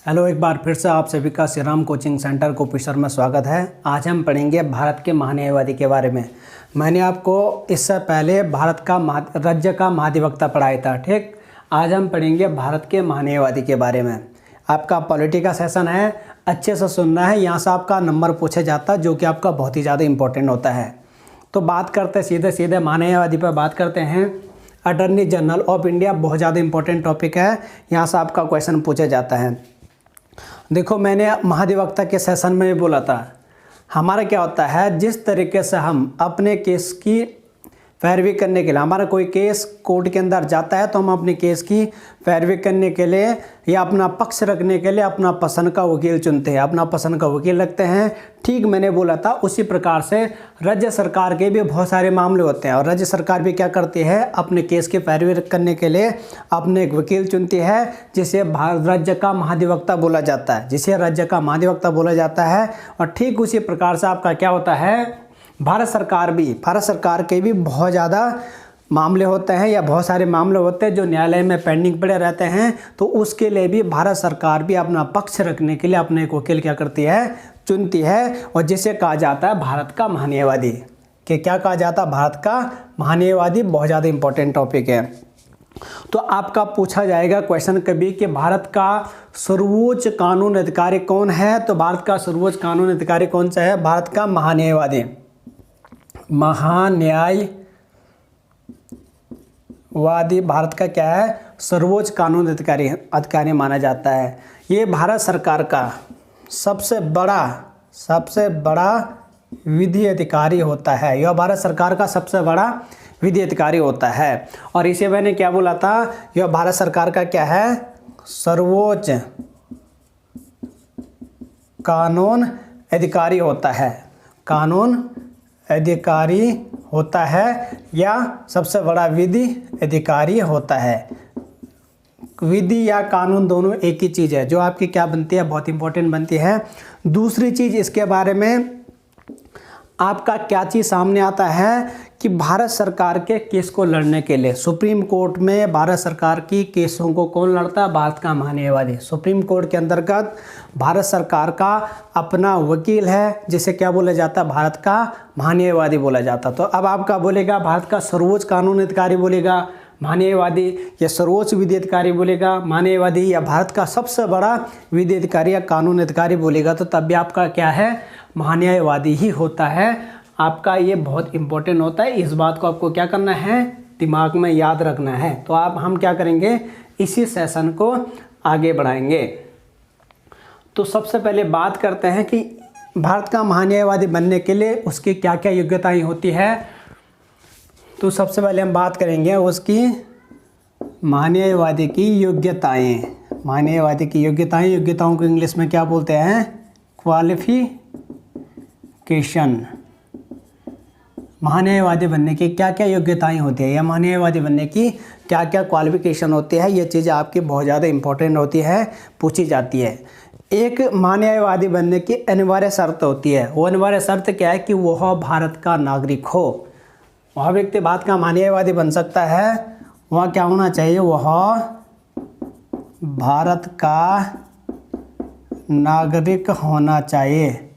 Hello, एक बार फिर से आप सभी का श्री राम कोचिंग सेंटर कोपीसर में स्वागत है। आज हम पढ़ेंगे भारत के महान्यायवादी के बारे में। मैंने आपको इससे पहले भारत का राज्य का महाधिवक्ता पढ़ाया था, ठीक। आज हम पढ़ेंगे भारत के महान्यायवादी के बारे में। आपका पॉलिटी का सेशन है, अच्छे से सुनना है। यहाँ से आपका नंबर पूछा जाता है, जो कि आपका बहुत ही ज़्यादा इंपॉर्टेंट होता है। तो बात करते सीधे महान्यायवादी पर बात करते हैं। अटॉर्नी जनरल ऑफ इंडिया बहुत ज़्यादा इंपॉर्टेंट टॉपिक है, यहाँ से आपका क्वेश्चन पूछा जाता है। देखो, मैंने महाधिवक्ता के सेशन में भी बोला था, हमारा क्या होता है, जिस तरीके से हम अपने केस की पैरवी करने के लिए, हमारा कोई केस कोर्ट के अंदर जाता है तो हम अपने केस की पैरवी करने के लिए या अपना पक्ष रखने के लिए अपना पसंद का वकील चुनते हैं, अपना पसंद का वकील रखते हैं। ठीक मैंने बोला था, उसी प्रकार से राज्य सरकार के भी बहुत सारे मामले होते हैं और राज्य सरकार भी क्या करती है, अपने केस की पैरवी करने के लिए अपने एक वकील चुनती है, जिसे राज्य का महाधिवक्ता बोला जाता है, जिसे राज्य का महाधिवक्ता बोला जाता है। और ठीक उसी प्रकार से आपका क्या होता है, भारत सरकार के भी बहुत ज़्यादा मामले होते हैं या बहुत सारे मामले होते हैं जो न्यायालय में पेंडिंग पड़े रहते हैं। तो उसके लिए भी भारत सरकार भी अपना पक्ष रखने के लिए अपने एक वकील क्या करती है, चुनती है, और जिसे कहा जाता है भारत का महान्यायवादी। कि क्या कहा जाता है, भारत का महान्यायवादी। बहुत ज़्यादा इंपॉर्टेंट टॉपिक है। तो आपका पूछा जाएगा क्वेश्चन कभी कि भारत का सर्वोच्च कानून अधिकारी कौन है, तो भारत का सर्वोच्च कानून अधिकारी कौन सा है, भारत का महान्यायवादी। महान्यायवादी भारत का क्या है, सर्वोच्च कानून अधिकारी माना जाता है। ये भारत सरकार का सबसे बड़ा विधि अधिकारी होता है। यह भारत सरकार का सबसे बड़ा विधि अधिकारी होता है। और इसे मैंने क्या बोला था, यह भारत सरकार का क्या है, सर्वोच्च कानून अधिकारी होता है। कानून अधिकारी होता है या सबसे बड़ा विधि अधिकारी होता है। विधि या कानून दोनों एक ही चीज़ है, जो आपकी क्या बनती है, बहुत इंपॉर्टेंट बनती है। दूसरी चीज़ इसके बारे में आपका क्या चीज़ सामने आता है कि भारत सरकार के केस को लड़ने के लिए सुप्रीम कोर्ट में भारत सरकार की केसों को कौन लड़ता है, भारत का महान्यायवादी। सुप्रीम कोर्ट के अंतर्गत भारत सरकार का अपना वकील है, जिसे क्या बोला जाता है, भारत का महान्यायवादी बोला जाता। तो अब आपका बोलेगा भारत का सर्वोच्च कानून अधिकारी बोलेगा महान्यायवादी, या सर्वोच्च विधि अधिकारी बोलेगा महान्यायवादी, या भारत का सबसे बड़ा विधि अधिकारी या कानून अधिकारी बोलेगा, तो तब भी आपका क्या है, महान्यायवादी ही होता है। आपका ये बहुत इंपॉर्टेंट होता है, इस बात को आपको क्या करना है, दिमाग में याद रखना है। तो हम क्या करेंगे, इसी सेशन को आगे बढ़ाएंगे। तो सबसे पहले बात करते हैं कि भारत का महान्यायवादी बनने के लिए उसकी क्या क्या योग्यताएं होती है। तो सबसे पहले हम बात करेंगे उसकी महान्यायवादी की योग्यताएं। महान्यायवादी की योग्यताओं को इंग्लिश में क्या बोलते हैं, क्वालिफिकेशन। महान्यायवादी बनने की क्या क्या योग्यताएं होती है या महान्यायवादी बनने की क्या क्या क्वालिफिकेशन होती है, ये चीज़ें आपकी बहुत ज़्यादा इंपॉर्टेंट होती है, पूछी जाती है। एक महान्यायवादी बनने की अनिवार्य शर्त होती है। वो अनिवार्य शर्त क्या है कि वह भारत का नागरिक हो। वह व्यक्ति भारत का महान्यायवादी बन सकता है, वह क्या होना चाहिए, वह भारत का नागरिक होना चाहिए,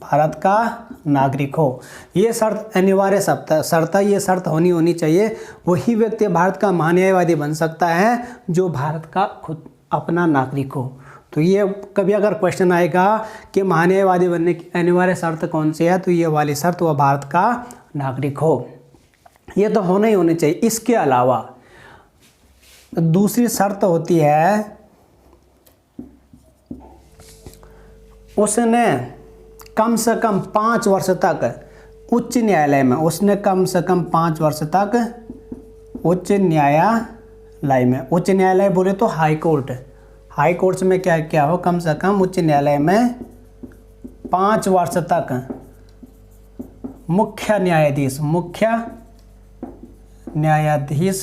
भारत का नागरिक हो। ये शर्त अनिवार्य शर्त है, ये शर्त होनी चाहिए। वही व्यक्ति भारत का महान्यायवादी बन सकता है जो भारत का खुद अपना नागरिक हो। तो ये कभी अगर क्वेश्चन आएगा कि महान्यायवादी बनने की अनिवार्य शर्त कौन सी है, तो ये वाली शर्त वह भारत का नागरिक हो। ये तो होनी चाहिए। इसके अलावा दूसरी शर्त होती है, उसने कम से कम 5 वर्ष तक उच्च न्यायालय में, उसने कम से कम 5 वर्ष तक उच्च न्यायालय बोले तो हाई कोर्ट में क्या हो, कम से कम उच्च न्यायालय में 5 वर्ष तक मुख्य न्यायाधीश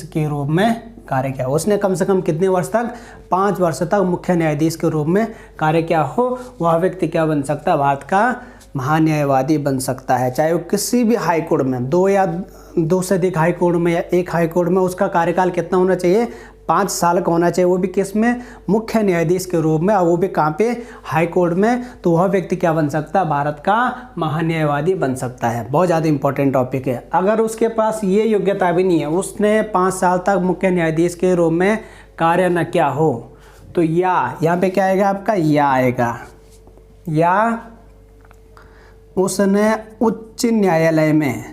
के रूप में कार्य किया। उसने कम से कम कितने वर्ष तक, 5 वर्ष तक मुख्य न्यायाधीश के रूप में कार्य किया हो, वह व्यक्ति क्या बन सकता है, भारत का महान्यायवादी बन सकता है। चाहे वो किसी भी हाई कोर्ट में, 2 या 2 से अधिक हाई कोर्ट में या एक हाई कोर्ट में, उसका कार्यकाल कितना होना चाहिए, 5 साल का होना चाहिए, वो भी किस में, मुख्य न्यायाधीश के रूप में, और वो भी कहाँ पे, हाई कोर्ट में। तो वह व्यक्ति क्या बन सकता है, भारत का महान्यायवादी बन सकता है। बहुत ज़्यादा इंपॉर्टेंट टॉपिक है। अगर उसके पास ये योग्यता भी नहीं है, उसने 5 साल तक मुख्य न्यायाधीश के रूप में कार्य न किया हो, तो यहाँ पे क्या आएगा आपका, या आएगा, या उसने उच्च न्यायालय में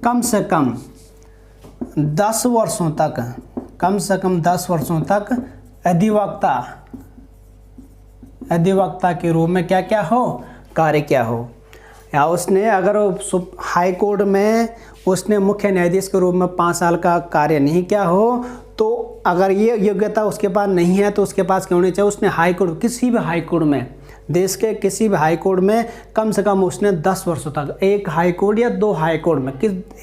कम से कम 10 वर्षों तक अधिवक्ता के रूप में क्या क्या हो, कार्य किया हो। या उसने अगर हाई कोर्ट में उसने मुख्य न्यायाधीश के रूप में 5 साल का कार्य नहीं किया हो, तो अगर ये योग्यता उसके पास नहीं है तो उसके पास क्या होनी चाहिए, उसने हाई कोर्ट, किसी भी हाई कोर्ट में, देश के किसी भी हाई कोर्ट में कम से कम उसने 10 वर्षों तक, एक हाई कोर्ट या 2 हाई कोर्ट में,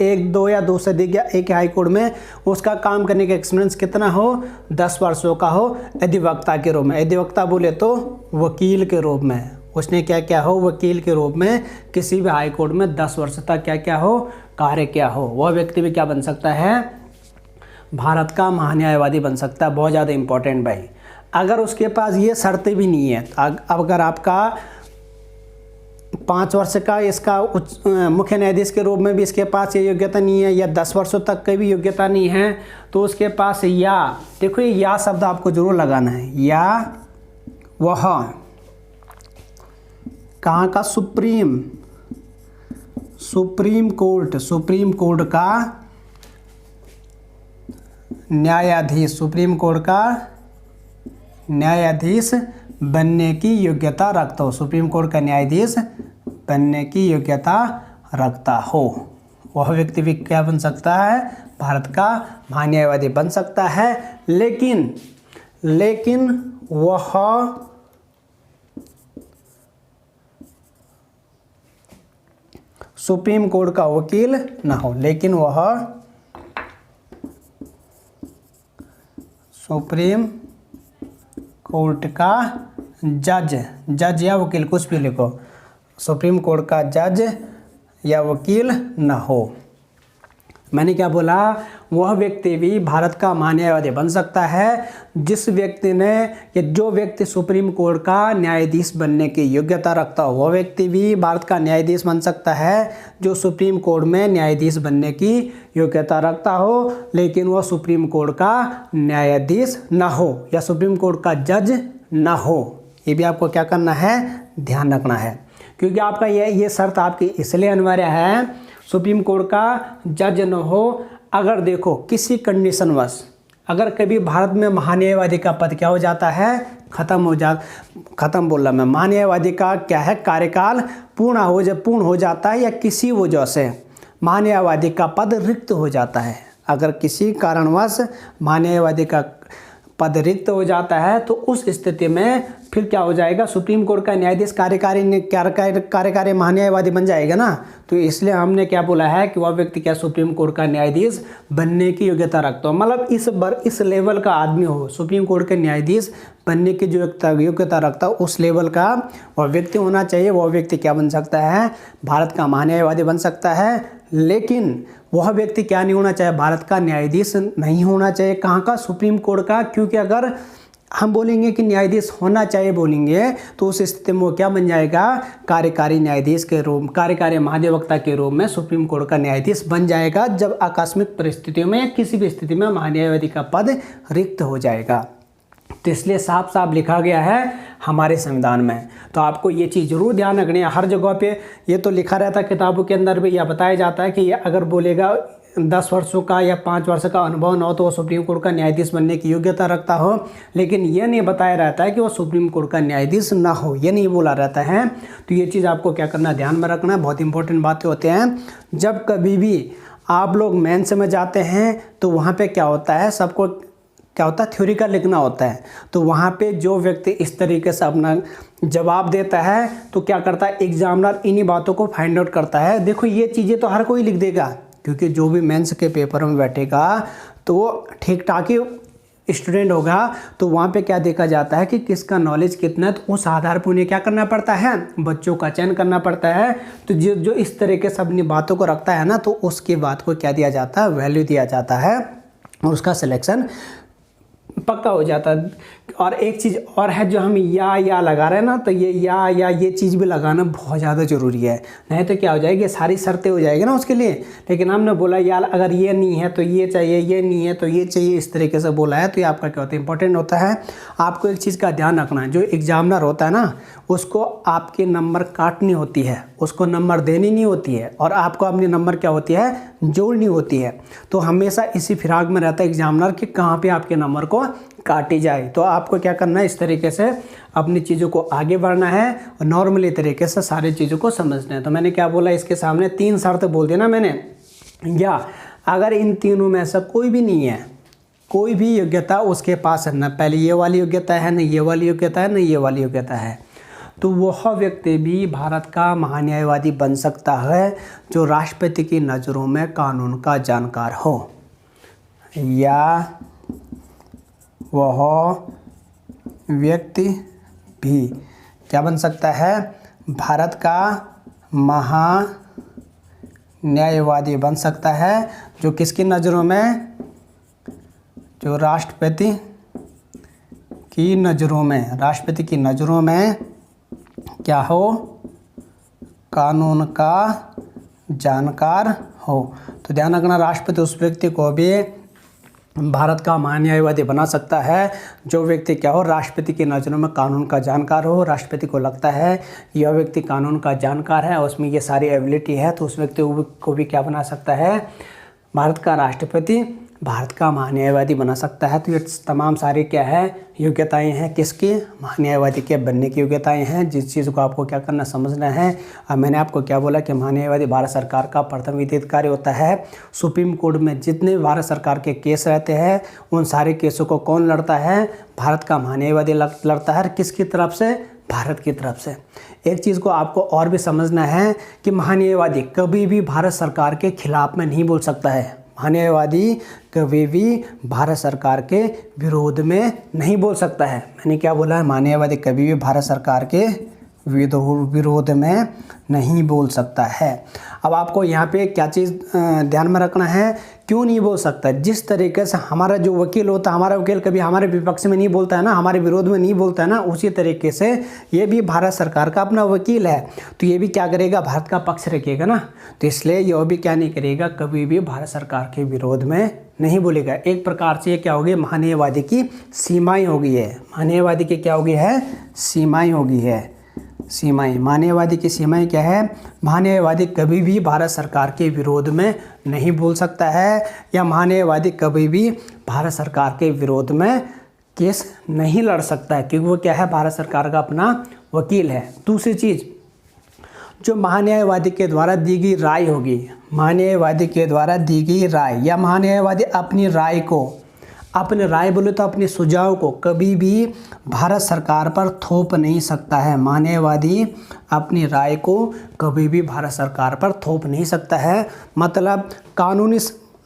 एक 2 या 2 से अधिक या एक हाई कोर्ट में उसका काम करने का एक्सपीरियंस कितना हो, 10 वर्षों का हो, अधिवक्ता के रूप में। अधिवक्ता बोले तो वकील के रूप में, उसने क्या क्या हो, वकील के रूप में किसी भी हाई कोर्ट में 10 वर्ष तक क्या क्या हो, कार्य क्या हो, वह व्यक्ति भी क्या बन सकता है, भारत का महान्यायवादी बन सकता है। बहुत ज़्यादा इंपॉर्टेंट भाई। अगर उसके पास ये शर्तें भी नहीं है, अगर आपका 5 वर्ष का इसका मुख्य न्यायाधीश के रूप में भी इसके पास ये योग्यता नहीं है, या 10 वर्षों तक की भी योग्यता नहीं है, तो उसके पास या, देखो ये या शब्द आपको जरूर लगाना है, या वह कहाँ का, सुप्रीम कोर्ट का न्यायाधीश बनने की योग्यता रखता हो, सुप्रीम कोर्ट का न्यायाधीश बनने की योग्यता रखता हो, वह व्यक्ति भी क्या बन सकता है, भारत का महान्यायवादी बन सकता है। लेकिन वह सुप्रीम कोर्ट का वकील न हो, लेकिन वह सुप्रीम कोर्ट का जज या वकील, कुछ भी लिखो, सुप्रीम कोर्ट का जज या वकील न हो। मैंने क्या बोला, वह व्यक्ति भी भारत का महान्यायवादी बन सकता है जिस व्यक्ति ने, या जो व्यक्ति सुप्रीम कोर्ट का न्यायाधीश बनने की योग्यता रखता हो, वह व्यक्ति भी भारत का न्यायाधीश बन सकता है जो सुप्रीम कोर्ट में न्यायाधीश बनने की योग्यता रखता हो, लेकिन वह सुप्रीम कोर्ट का न्यायाधीश न हो, या सुप्रीम कोर्ट का जज न हो। ये भी आपको क्या करना है, ध्यान रखना है, क्योंकि आपका ये शर्त आपकी इसलिए अनिवार्य है, सुप्रीम कोर्ट का जज न हो। अगर देखो किसी कंडीशनवश अगर कभी भारत में महान्यायवादी का पद क्या हो जाता है, खत्म बोल रहा मैं, महान्यायवादी का क्या है, कार्यकाल पूर्ण हो जाता है, या किसी वजह से महान्यायवादी का पद रिक्त हो जाता है। अगर किसी कारणवश महान्यायवादी का पद रिक्त हो जाता है तो उस स्थिति में फिर क्या हो जाएगा, सुप्रीम कोर्ट का न्यायाधीश कार्यकारी महान्यायवादी बन जाएगा ना। तो इसलिए हमने क्या बोला है कि वह व्यक्ति क्या सुप्रीम कोर्ट का न्यायाधीश बनने की योग्यता रखता हो, मतलब इस लेवल का आदमी हो, सुप्रीम कोर्ट के न्यायाधीश बनने की जो योग्यता रखता हो उस लेवल का वह व्यक्ति होना चाहिए। वह व्यक्ति क्या बन सकता है, भारत का महान्यायवादी बन सकता है। लेकिन वह व्यक्ति क्या नहीं होना चाहिए, भारत का न्यायाधीश नहीं होना चाहिए। कहाँ का, सुप्रीम कोर्ट का, क्योंकि अगर हम बोलेंगे कि न्यायाधीश होना चाहिए बोलेंगे तो उस स्थिति में वो क्या बन जाएगा, कार्यकारी न्यायाधीश के रूप, कार्यकारी महाधिवक्ता के रूप में सुप्रीम कोर्ट का न्यायाधीश बन जाएगा जब आकस्मिक परिस्थितियों में या किसी भी स्थिति में महान्यायवादी का पद रिक्त हो जाएगा। तो इसलिए साफ साफ लिखा गया है हमारे संविधान में। तो आपको ये चीज़ जरूर ध्यान रखनी है। हर जगह पे ये तो लिखा रहता है, किताबों के अंदर भी यह बताया जाता है कि ये अगर बोलेगा 10 वर्षों का या 5 वर्ष का अनुभव न हो तो वो सुप्रीम कोर्ट का न्यायाधीश बनने की योग्यता रखता हो, लेकिन ये नहीं बताया रहता है कि वो सुप्रीम कोर्ट का न्यायाधीश ना हो, ये नहीं बोला रहता है। तो ये चीज़ आपको क्या करना, ध्यान में रखना है। बहुत इंपॉर्टेंट बातें होते हैं। जब कभी भी आप लोग मेंस में जाते हैं तो वहाँ पर क्या होता है, सबको क्या होता है, थ्योरी का लिखना होता है। तो वहाँ पे जो व्यक्ति इस तरीके से अपना जवाब देता है तो क्या करता है, एग्जामिनर इन्हीं बातों को फाइंड आउट करता है। देखो ये चीज़ें तो हर कोई लिख देगा, क्योंकि जो भी मेंस के पेपर में बैठेगा तो वो ठीक ठाक ही स्टूडेंट होगा तो वहाँ पे क्या देखा जाता है कि किसका नॉलेज कितना है, तो उस आधार पर उन्हें क्या करना पड़ता है, बच्चों का चयन करना पड़ता है। तो जो इस तरीके से अपनी बातों को रखता है ना, तो उसकी बात को क्या दिया जाता है, वैल्यू दिया जाता है और उसका सिलेक्शन पक्का हो जाता है। और एक चीज़ और है, जो हम या लगा रहे हैं ना, तो ये या ये चीज़ भी लगाना बहुत ज़्यादा ज़रूरी है, नहीं तो क्या हो जाएगी, सारी शर्तें हो जाएगी ना उसके लिए। लेकिन हमने बोला या अगर ये नहीं है तो ये चाहिए, ये नहीं है तो ये चाहिए, इस तरीके से बोला है, तो ये आपका क्या होता है, इंपॉर्टेंट होता है। आपको एक चीज़ का ध्यान रखना है, जो एग्जामिनर होता है ना, उसको आपके नंबर काटनी होती है, उसको नंबर देनी नहीं होती है, और आपको अपनी नंबर क्या होती है, जोड़नी होती है। तो हमेशा इसी फिराक में रहता है एग्जामिनर कि कहाँ पे आपके नंबर को काटी जाए। तो आपको क्या करना है, इस तरीके से अपनी चीज़ों को आगे बढ़ना है और नॉर्मली तरीके से सारी चीज़ों को समझना है। तो मैंने क्या बोला, इसके सामने 3 शर्त बोल दी ना मैंने, या अगर इन तीनों में से कोई भी नहीं है, कोई भी योग्यता उसके पास है, न पहले ये वाली योग्यता है, न ये वाली योग्यता है, न ये वाली योग्यता है, तो वह व्यक्ति भी भारत का महान्यायवादी बन सकता है जो राष्ट्रपति की नज़रों में कानून का जानकार हो, या वह व्यक्ति भी क्या बन सकता है, भारत का महान्यायवादी बन सकता है, जो किसकी नज़रों में, जो राष्ट्रपति की नज़रों में, राष्ट्रपति की नज़रों में क्या हो, कानून का जानकार हो। तो ध्यान रखना, राष्ट्रपति उस व्यक्ति को भी भारत का महान्यायवादी बना सकता है जो व्यक्ति क्या हो, राष्ट्रपति की नज़रों में कानून का जानकार हो। राष्ट्रपति को लगता है यह व्यक्ति कानून का जानकार है, उसमें ये सारी एबिलिटी है, तो उस व्यक्ति को भी क्या बना सकता है, भारत का राष्ट्रपति, भारत का महान्यायवादी बना सकता है। तो ये तमाम सारी क्या है, योग्यताएं हैं, किसकी, महान्यायवादी के बनने की योग्यताएं हैं, जिस चीज़ को आपको क्या करना, समझना है। अब मैंने आपको क्या बोला कि महान्यायवादी भारत सरकार का प्रथम विधि अधिकारी होता है। सुप्रीम कोर्ट में जितने भारत सरकार के केस रहते हैं, उन सारे केसों को कौन लड़ता है, भारत का महान्यायवादी लड़ता है। किसकी तरफ से, भारत की तरफ से। एक चीज़ को आपको और भी समझना है कि महान्यायवादी कभी भी भारत सरकार के खिलाफ में नहीं बोल सकता है, महान्यायवादी कभी भी भारत सरकार के विरोध में नहीं बोल सकता है। मैंने क्या बोला है, महान्यायवादी कभी भी भारत सरकार के विरोध में नहीं बोल सकता है। अब आपको यहाँ पे क्या चीज़ ध्यान में रखना है, क्यों नहीं बोल सकता, जिस तरीके से हमारा जो वकील होता है, हमारा वकील कभी हमारे विपक्ष में नहीं बोलता है ना, हमारे विरोध में नहीं बोलता है ना, उसी तरीके से ये भी भारत सरकार का अपना वकील है, तो ये भी क्या करेगा, भारत का पक्ष रखेगा ना। तो इसलिए यह भी क्या नहीं करेगा, कभी भी भारत सरकार के विरोध में नहीं बोलेगा। एक प्रकार से ये क्या होगी, महान्यायवादी की सीमाएँ हो गई है, महान्यायवादी की क्या हो गई है, सीमाएँ हो गई है, सीमाएं। महान्यायवादी की सीमाएं क्या है, महान्यायवादी कभी भी भारत सरकार के विरोध में नहीं बोल सकता है, या महान्यायवादी कभी भी भारत सरकार के विरोध में केस नहीं लड़ सकता है, क्योंकि वो क्या है, भारत सरकार का अपना वकील है। दूसरी चीज़, जो महान्यायवादी के द्वारा दी गई राय होगी, महान्यायवादी के द्वारा दी गई राय, या महान्यायवादी अपनी राय को, अपने राय बोले तो अपने सुझाव को कभी भी भारत सरकार पर थोप नहीं सकता है। महान्यायवादी अपनी राय को कभी भी भारत सरकार पर थोप नहीं सकता है। मतलब कानूनी,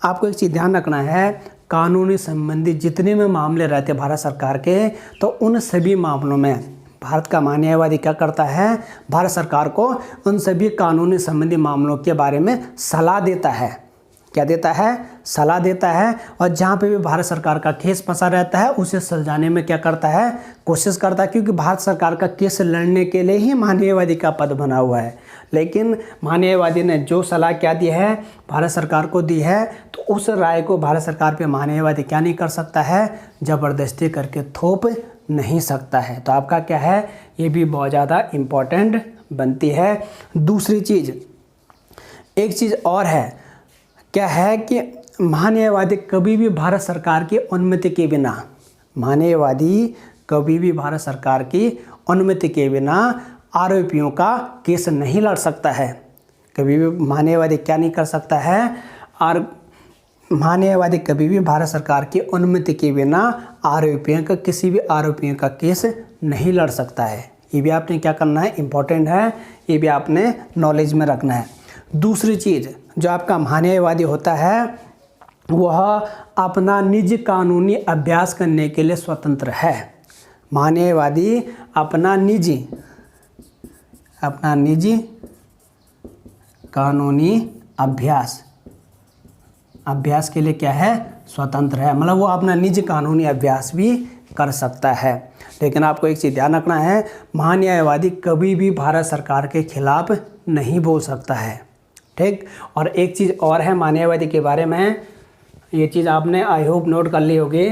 आपको एक चीज़ ध्यान रखना है, कानूनी संबंधी जितने में मामले रहते हैं भारत सरकार के, तो उन सभी मामलों में भारत का महान्यायवादी क्या करता है, भारत सरकार को उन सभी कानूनी संबंधी मामलों के बारे में सलाह देता है। क्या देता है, सलाह देता है। और जहाँ पे भी भारत सरकार का केस फंसा रहता है, उसे सुलझाने में क्या करता है, कोशिश करता है, क्योंकि भारत सरकार का केस लड़ने के लिए ही महान्यायवादी का पद बना हुआ है। लेकिन महान्यायवादी ने जो सलाह क्या दी है, भारत सरकार को दी है, तो उस राय को भारत सरकार पे महान्यायवादी क्या नहीं कर सकता है, ज़बरदस्ती करके थोप नहीं सकता है। तो आपका क्या है, ये भी बहुत ज़्यादा इम्पोर्टेंट बनती है। दूसरी चीज़, एक चीज़ और है, क्या है कि महान्यायवादी कभी भी भारत सरकार की अनुमति के बिना, महान्यायवादी कभी भी भारत सरकार की अनुमति के बिना आरोपियों का केस नहीं लड़ सकता है। कभी भी महान्यायवादी क्या नहीं कर सकता है, और महान्यायवादी कभी भी भारत सरकार की अनुमति के बिना आरोपियों का, किसी भी आरोपियों का केस नहीं लड़ सकता है। ये भी आपने क्या करना है, इम्पोर्टेंट है, ये भी आपने नॉलेज में रखना है। दूसरी चीज़, जो आपका महान्यायवादी होता है, वह अपना निजी कानूनी अभ्यास करने के लिए स्वतंत्र है। महान्यायवादी अपना निजी कानूनी अभ्यास के लिए क्या है, स्वतंत्र है। मतलब वो अपना निजी कानूनी अभ्यास भी कर सकता है। लेकिन आपको एक चीज़ ध्यान रखना है, महान्यायवादी कभी भी भारत सरकार के खिलाफ नहीं बोल सकता है, ठीक। और एक चीज़ और है महान्यायवादी के बारे में, ये चीज़ आपने आई होप नोट कर ली होगी,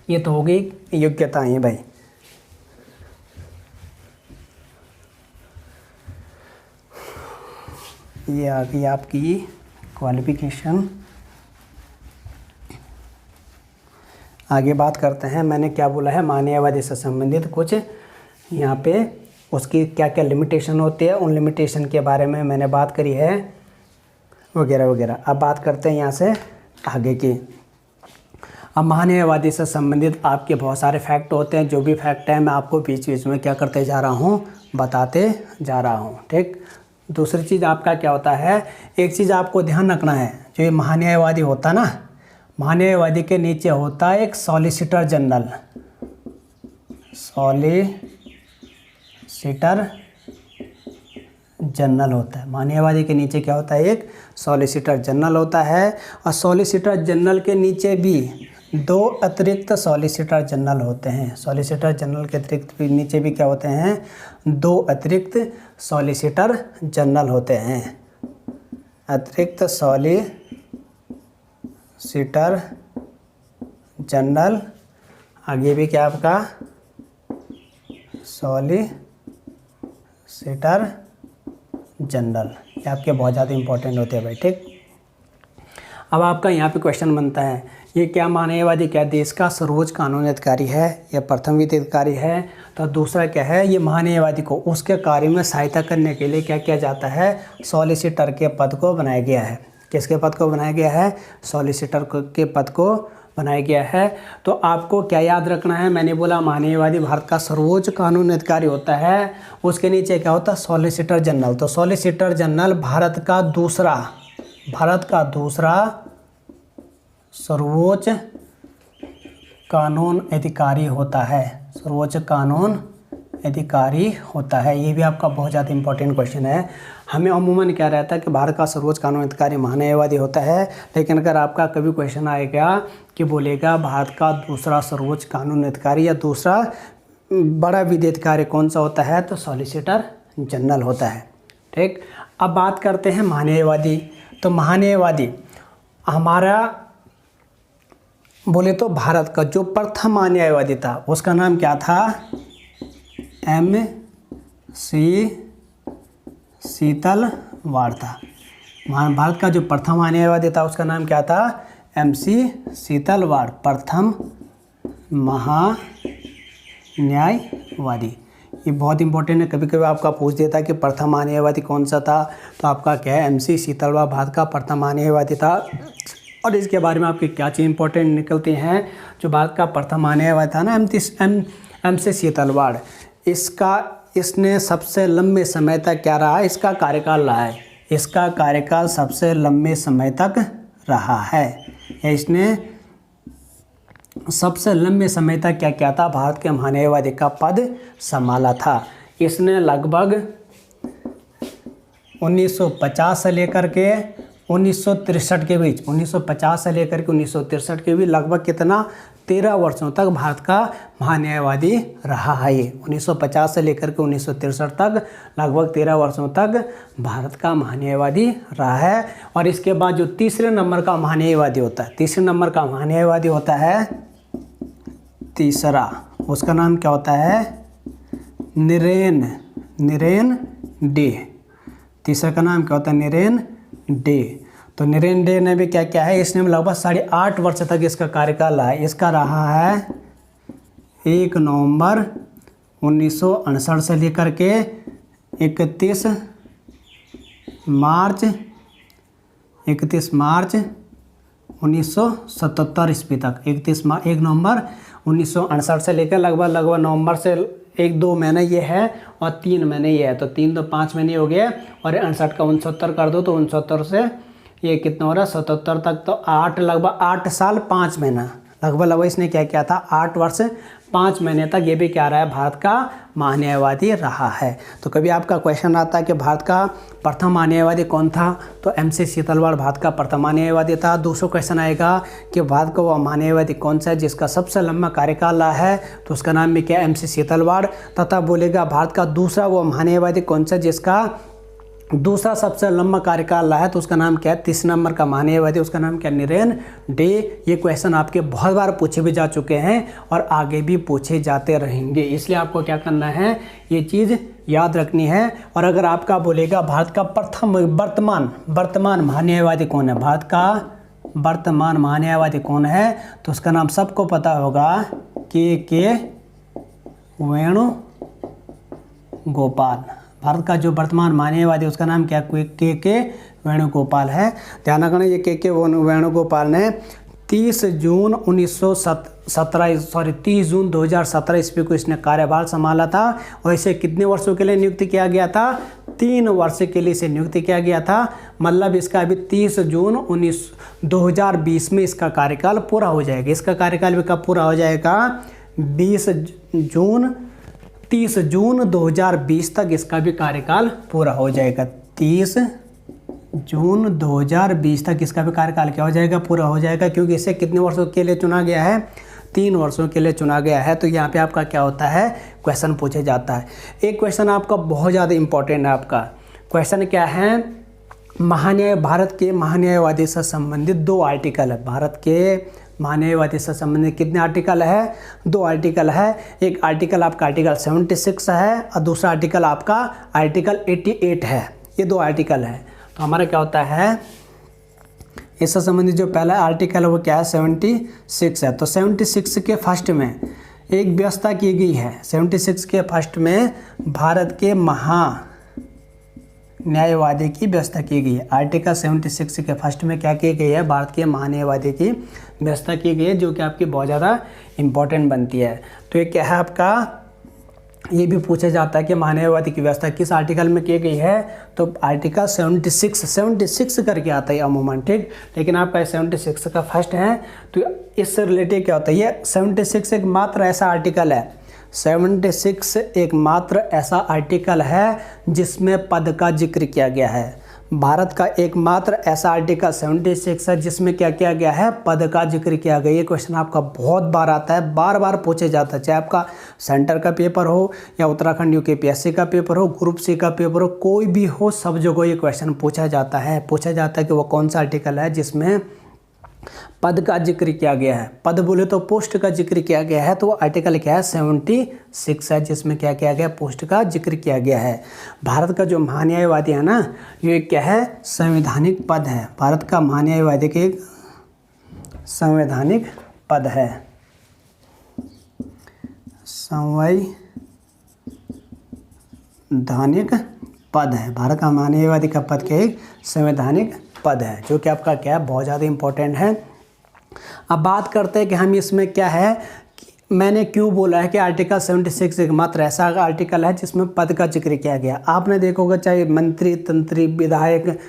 ये तो होगी योग्यताएं भाई। ये आ गई आपकी क्वालिफिकेशन। आगे बात करते हैं, मैंने क्या बोला है, महान्यायवादी से संबंधित कुछ यहाँ पे उसकी क्या क्या लिमिटेशन होती है, उन लिमिटेशन के बारे में मैंने बात करी है वगैरह वगैरह। अब बात करते हैं यहाँ से आगे की। अब महान्यायवादी से संबंधित आपके बहुत सारे फैक्ट होते हैं, जो भी फैक्ट है मैं आपको बीच बीच में क्या करते जा रहा हूँ, बताते जा रहा हूँ, ठीक। दूसरी चीज़ आपका क्या होता है, एक चीज़ आपको ध्यान रखना है, जो ये महान्यायवादी होता ना, महान्यायवादी के नीचे होता है एक सॉलिसिटर जनरल, सॉलिसिटर जनरल होता है। महान्यायवादी के नीचे क्या होता है, एक सॉलिसिटर जनरल होता है। और सॉलिसिटर जनरल के नीचे भी 2 अतिरिक्त सॉलिसिटर जनरल होते हैं। सॉलिसिटर जनरल के अतिरिक्त भी नीचे भी क्या होते हैं, 2 अतिरिक्त सॉलिसिटर जनरल होते हैं। अतिरिक्त सॉलिसिटर जनरल, आगे भी क्या आपका सॉलिसिटर जनरल, ये आपके बहुत ज़्यादा इंपॉर्टेंट होते हैं भाई, ठीक। अब आपका यहाँ पे क्वेश्चन बनता है, ये क्या महान्यायवादी क्या देश का सर्वोच्च कानूनी अधिकारी है या प्रथम विधि अधिकारी है। तो दूसरा क्या है, ये महान्यायवादी को उसके कार्य में सहायता करने के लिए क्या किया जाता है, सॉलिसिटर के पद को बनाया गया है। किसके पद को बनाया गया है, सॉलिसिटर के पद को बनाया गया है। तो आपको क्या याद रखना है, मैंने बोला महान्यायवादी भारत का सर्वोच्च कानूनी अधिकारी होता है, उसके नीचे क्या होता है, सॉलिसिटर जनरल। तो सॉलिसिटर जनरल भारत का दूसरा सर्वोच्च कानून अधिकारी होता है, सर्वोच्च कानून अधिकारी होता है। ये भी आपका बहुत ज़्यादा इंपॉर्टेंट क्वेश्चन है। हमें अमूमन क्या रहता है कि भारत का सर्वोच्च कानून अधिकारी महान्यायवादी होता है, लेकिन अगर आपका कभी क्वेश्चन आएगा कि बोलेगा भारत का दूसरा सर्वोच्च कानून अधिकारी या दूसरा बड़ा विधि अधिकारी कौन सा होता है, तो सॉलिसिटर जनरल होता है, ठीक। अब बात करते हैं महान्यायवादी। तो महान्यायवादी हमारा बोले तो भारत का जो प्रथम महान्यायवादी था उसका नाम क्या था, MC सीतलवाड़ था। भारत का जो प्रथम महान्यायवादी था उसका नाम क्या था, MC सीतलवाड़, प्रथम महान्यायवादी। ये बहुत इंपॉर्टेंट है, कभी कभी आपका पूछ देता है कि प्रथम महान्यायवादी कौन सा था, तो आपका क्या है, MC सीतलवाड़ भारत का प्रथम महान्यायवादी था। और इसके बारे में आपकी क्या चीज़ इंपॉर्टेंट निकलती हैं, जो भारत का प्रथम महान्यायवादी था ना MC सीतलवाड़, इसने सबसे लंबे समय तक क्या रहा, इसका कार्यकाल रहा है, इसका कार्यकाल सबसे लंबे समय तक रहा है। इसने सबसे लंबे समय तक क्या किया था, भारत के महान्यायवादी का पद संभाला था। इसने लगभग 1950 से लेकर के 1963 के बीच, 1950 से लेकर के 1963 के बीच लगभग कितना, 13 वर्षों तक भारत का महान्यायवादी रहा है। ये 1950 से लेकर के 1963 तक लगभग 13 वर्षों तक भारत का महान्यायवादी रहा है। और इसके बाद जो तीसरे नंबर का महान्यायवादी होता है, तीसरे नंबर का महान्यायवादी होता है तीसरा, उसका नाम क्या होता है, नीरेन डे। तीसरा का नाम क्या होता है, नीरेन डे। तो नीरेन डे ने भी क्या क्या है, इसने लगभग 8.5 वर्ष तक इसका कार्यकाल रहा है। इसका रहा है 1 नवंबर 1968 से लेकर के 31 मार्च 1977 ईस्वी तक। 1 नवंबर 1968 से लेकर लगभग नवंबर से 1-2 महीने ये है और 3 महीने ये है, तो 3 तो 5 महीने हो गए। और 68 का 69 कर दो तो 69 से ये कितना हो रहा है 77 तक, तो 8 लगभग 8 साल 5 महीना लगभग इसने क्या किया था 8 वर्ष 5 महीने तक ये भी क्या रहा है भारत का महान्यायवादी रहा है। तो कभी आपका क्वेश्चन आता है कि भारत का प्रथम महान्यायवादी कौन था, तो MC सीतलवाड़ भारत का प्रथम महान्यायवादी था। दूसरा क्वेश्चन आएगा कि भारत का वह महान्यायवादी कौन सा है जिसका सबसे लंबा कार्यकाल रहा है, तो उसका नाम भी क्या MC सीतलवाड़। तथा बोलेगा भारत का दूसरा वो महान्यायवादी कौन सा जिसका दूसरा सबसे लंबा कार्यकाल रहा है, तो उसका नाम क्या है 30 नंबर का महान्यायवादी, उसका नाम क्या नरेन डे। ये क्वेश्चन आपके बहुत बार पूछे भी जा चुके हैं और आगे भी पूछे जाते रहेंगे, इसलिए आपको क्या करना है ये चीज़ याद रखनी है। और अगर आपका बोलेगा भारत का प्रथम वर्तमान महान्यायवादी कौन है, भारत का वर्तमान महान्यायवादी कौन है, तो उसका नाम सबको पता होगा के वेणुगोपाल। भारत का जो वर्तमान महान्यायवादी उसका नाम क्या के वेणुगोपाल है। ध्यान रखना ये के वेणुगोपाल ने 30 जून 2017 ईस्वी को इसने कार्यभार संभाला था और इसे कितने वर्षों के लिए नियुक्त किया गया था, 3 वर्ष के लिए इसे नियुक्त किया गया था। मतलब इसका अभी 30 जून 2020 में इसका कार्यकाल पूरा हो जाएगा। इसका कार्यकाल भी कब पूरा हो जाएगा 30 जून 2020 तक इसका भी कार्यकाल पूरा हो जाएगा। 30 जून 2020 तक इसका भी कार्यकाल क्या हो जाएगा पूरा हो जाएगा, क्योंकि इसे कितने वर्षों के लिए चुना गया है 3 वर्षों के लिए चुना गया है। तो यहाँ पे आपका क्या होता है क्वेश्चन पूछा जाता है। एक क्वेश्चन आपका बहुत ज़्यादा इंपॉर्टेंट है। आपका क्वेश्चन क्या है, भारत के महान्यायवादी से संबंधित 2 आर्टिकल है। भारत के महान्यायवादी से संबंधित कितने आर्टिकल है 2 आर्टिकल है। एक आर्टिकल आपका आर्टिकल 76 है और दूसरा आर्टिकल आपका आर्टिकल 88 है। ये 2 आर्टिकल है। तो हमारा क्या होता है इससे संबंधित जो पहला आर्टिकल है वो क्या है 76 है। तो 76 के फर्स्ट में एक व्यवस्था की गई है। 76 के फर्स्ट में भारत के न्यायवादी की व्यवस्था की गई है। आर्टिकल 76 के फर्स्ट में क्या की गई है भारत के महान्यायवादी की व्यवस्था की गई है, जो कि आपकी बहुत ज़्यादा इम्पोर्टेंट बनती है। तो ये क्या है आपका, ये भी पूछा जाता है कि महान्यायवादी की व्यवस्था किस आर्टिकल में की गई है, तो आर्टिकल 76 करके आता है अमूमन, ठीक। लेकिन आपका 76 का फर्स्ट है। तो इससे रिलेटेड क्या होता है, ये 76 एक मात्र ऐसा आर्टिकल है 76 एक मात्र ऐसा आर्टिकल है जिसमें पद का जिक्र किया गया है। भारत का एकमात्र ऐसा आर्टिकल 76 है जिसमें क्या किया गया है पद का जिक्र किया गया। ये क्वेश्चन आपका बहुत बार आता है, बार बार पूछे जाता है, चाहे आपका सेंटर का पेपर हो या उत्तराखंड UPSC का पेपर हो, ग्रुप C का पेपर हो, कोई भी हो, सब जगह ये क्वेश्चन पूछा जाता है कि वो कौन सा आर्टिकल है जिसमें पद का जिक्र किया गया है। पद बोले तो पोस्ट का जिक्र किया गया है, तो वो आर्टिकल क्या है 76 है जिसमें क्या किया गया पोस्ट का जिक्र किया गया है। भारत का जो महान्यायवादी है ना, ये क्या है संवैधानिक पद है। भारत का महान्यायवादी के संवैधानिक पद है, संवैधानिक पद है। भारत का महान्यायवादी का पद क्या है संवैधानिक पद है, जो कि आपका क्या है बहुत ज़्यादा इम्पोर्टेंट है। अब बात करते हैं कि हम इसमें क्या है कि मैंने क्यों बोला है कि आर्टिकल 76 एक मात्र ऐसा आर्टिकल है जिसमें पद का जिक्र किया गया। आपने देखोगे चाहे मंत्री, तंत्री, विधायक,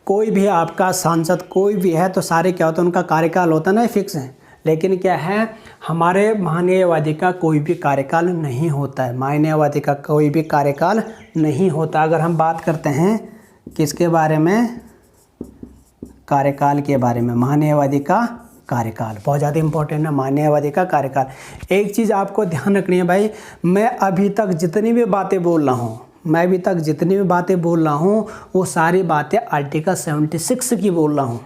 कोई भी आपका सांसद कोई भी है, तो सारे क्या होता है उनका कार्यकाल होता है ना फिक्स है। लेकिन क्या है हमारे महान्यायवादी का कोई भी कार्यकाल नहीं होता है, महान्यायवादी का कोई भी कार्यकाल नहीं होता। अगर हम बात करते हैं किसके बारे में, कार्यकाल के बारे में, महान्यायवादी का कार्यकाल बहुत ज़्यादा इंपॉर्टेंट है। महान्यायवादी का कार्यकाल, एक चीज़ आपको ध्यान रखनी है भाई, मैं अभी तक जितनी भी बातें बोल रहा हूँ वो सारी बातें आर्टिकल 76 की बोल रहा हूँ।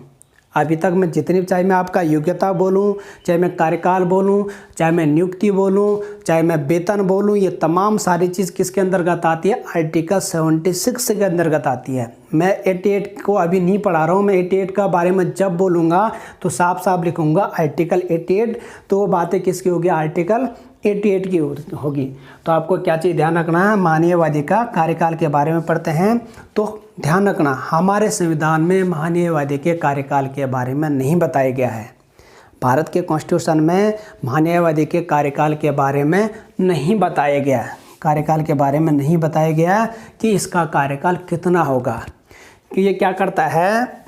अभी तक मैं जितनी, चाहे मैं आपका योग्यता बोलूं, चाहे मैं कार्यकाल बोलूं, चाहे मैं नियुक्ति बोलूं, चाहे मैं वेतन बोलूं, ये तमाम सारी चीज़ किसके अंतर्गत आती है आर्टिकल 76 के अंतर्गत आती है। मैं 88 को अभी नहीं पढ़ा रहा हूँ, मैं 88 का बारे में जब बोलूँगा तो साफ साफ लिखूँगा आर्टिकल 88, तो वो बातें किसकी होगी आर्टिकल 88 की होगी। तो आपको क्या चीज़ ध्यान रखना है, महान्यायवादी का कार्यकाल के बारे में पढ़ते हैं तो ध्यान रखना हमारे संविधान में महान्यायवादी के कार्यकाल के बारे में नहीं बताया गया है। भारत के कॉन्स्टिट्यूशन में महान्यायवादी के कार्यकाल के बारे में नहीं बताया गया, कार्यकाल के बारे में नहीं बताया गया कि इसका कार्यकाल कितना होगा। कि ये क्या करता है,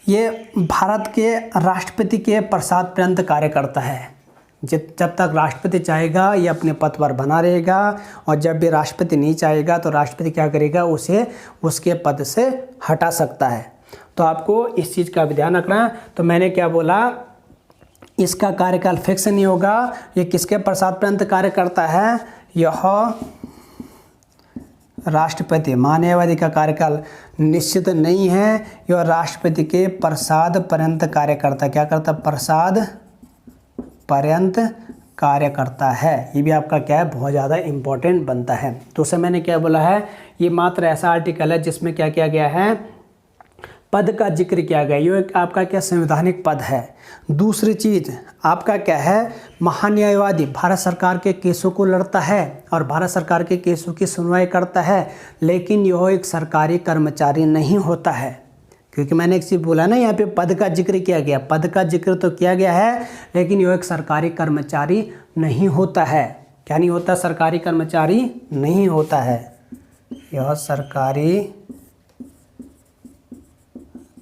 ये भारत के राष्ट्रपति के प्रसाद पर्यंत कार्य करता है। जब तक राष्ट्रपति चाहेगा ये अपने पद पर बना रहेगा, और जब भी राष्ट्रपति नहीं चाहेगा तो राष्ट्रपति क्या करेगा, उसे उसके पद से हटा सकता है। तो आपको इस चीज़ का भी ध्यान रखना है। तो मैंने क्या बोला, इसका कार्यकाल फिक्स नहीं होगा। ये किसके प्रसाद पर्यंत कार्य करता है, यह राष्ट्रपति, मान्यवादी का कार्यकाल निश्चित नहीं है, यह राष्ट्रपति के प्रसाद पर्यंत कार्य करता है। क्या करता है, प्रसाद पर्यंत कार्य करता है। ये भी आपका क्या है, बहुत ज़्यादा इम्पोर्टेंट बनता है। तो उसे मैंने क्या बोला है, ये मात्र ऐसा आर्टिकल है जिसमें क्या किया गया है, पद का जिक्र किया गया। ये एक आपका क्या संवैधानिक पद है। दूसरी चीज़ आपका क्या है, महान्यायवादी भारत सरकार के केसों को लड़ता है और भारत सरकार के केसों की सुनवाई करता है, लेकिन यह एक सरकारी कर्मचारी नहीं होता है। क्योंकि मैंने एक चीज़ बोला ना, यहाँ पे पद का जिक्र किया गया, पद का जिक्र तो किया गया है, लेकिन यह एक सरकारी कर्मचारी नहीं होता है। क्या नहीं होता, सरकारी कर्मचारी नहीं होता है। यह सरकारी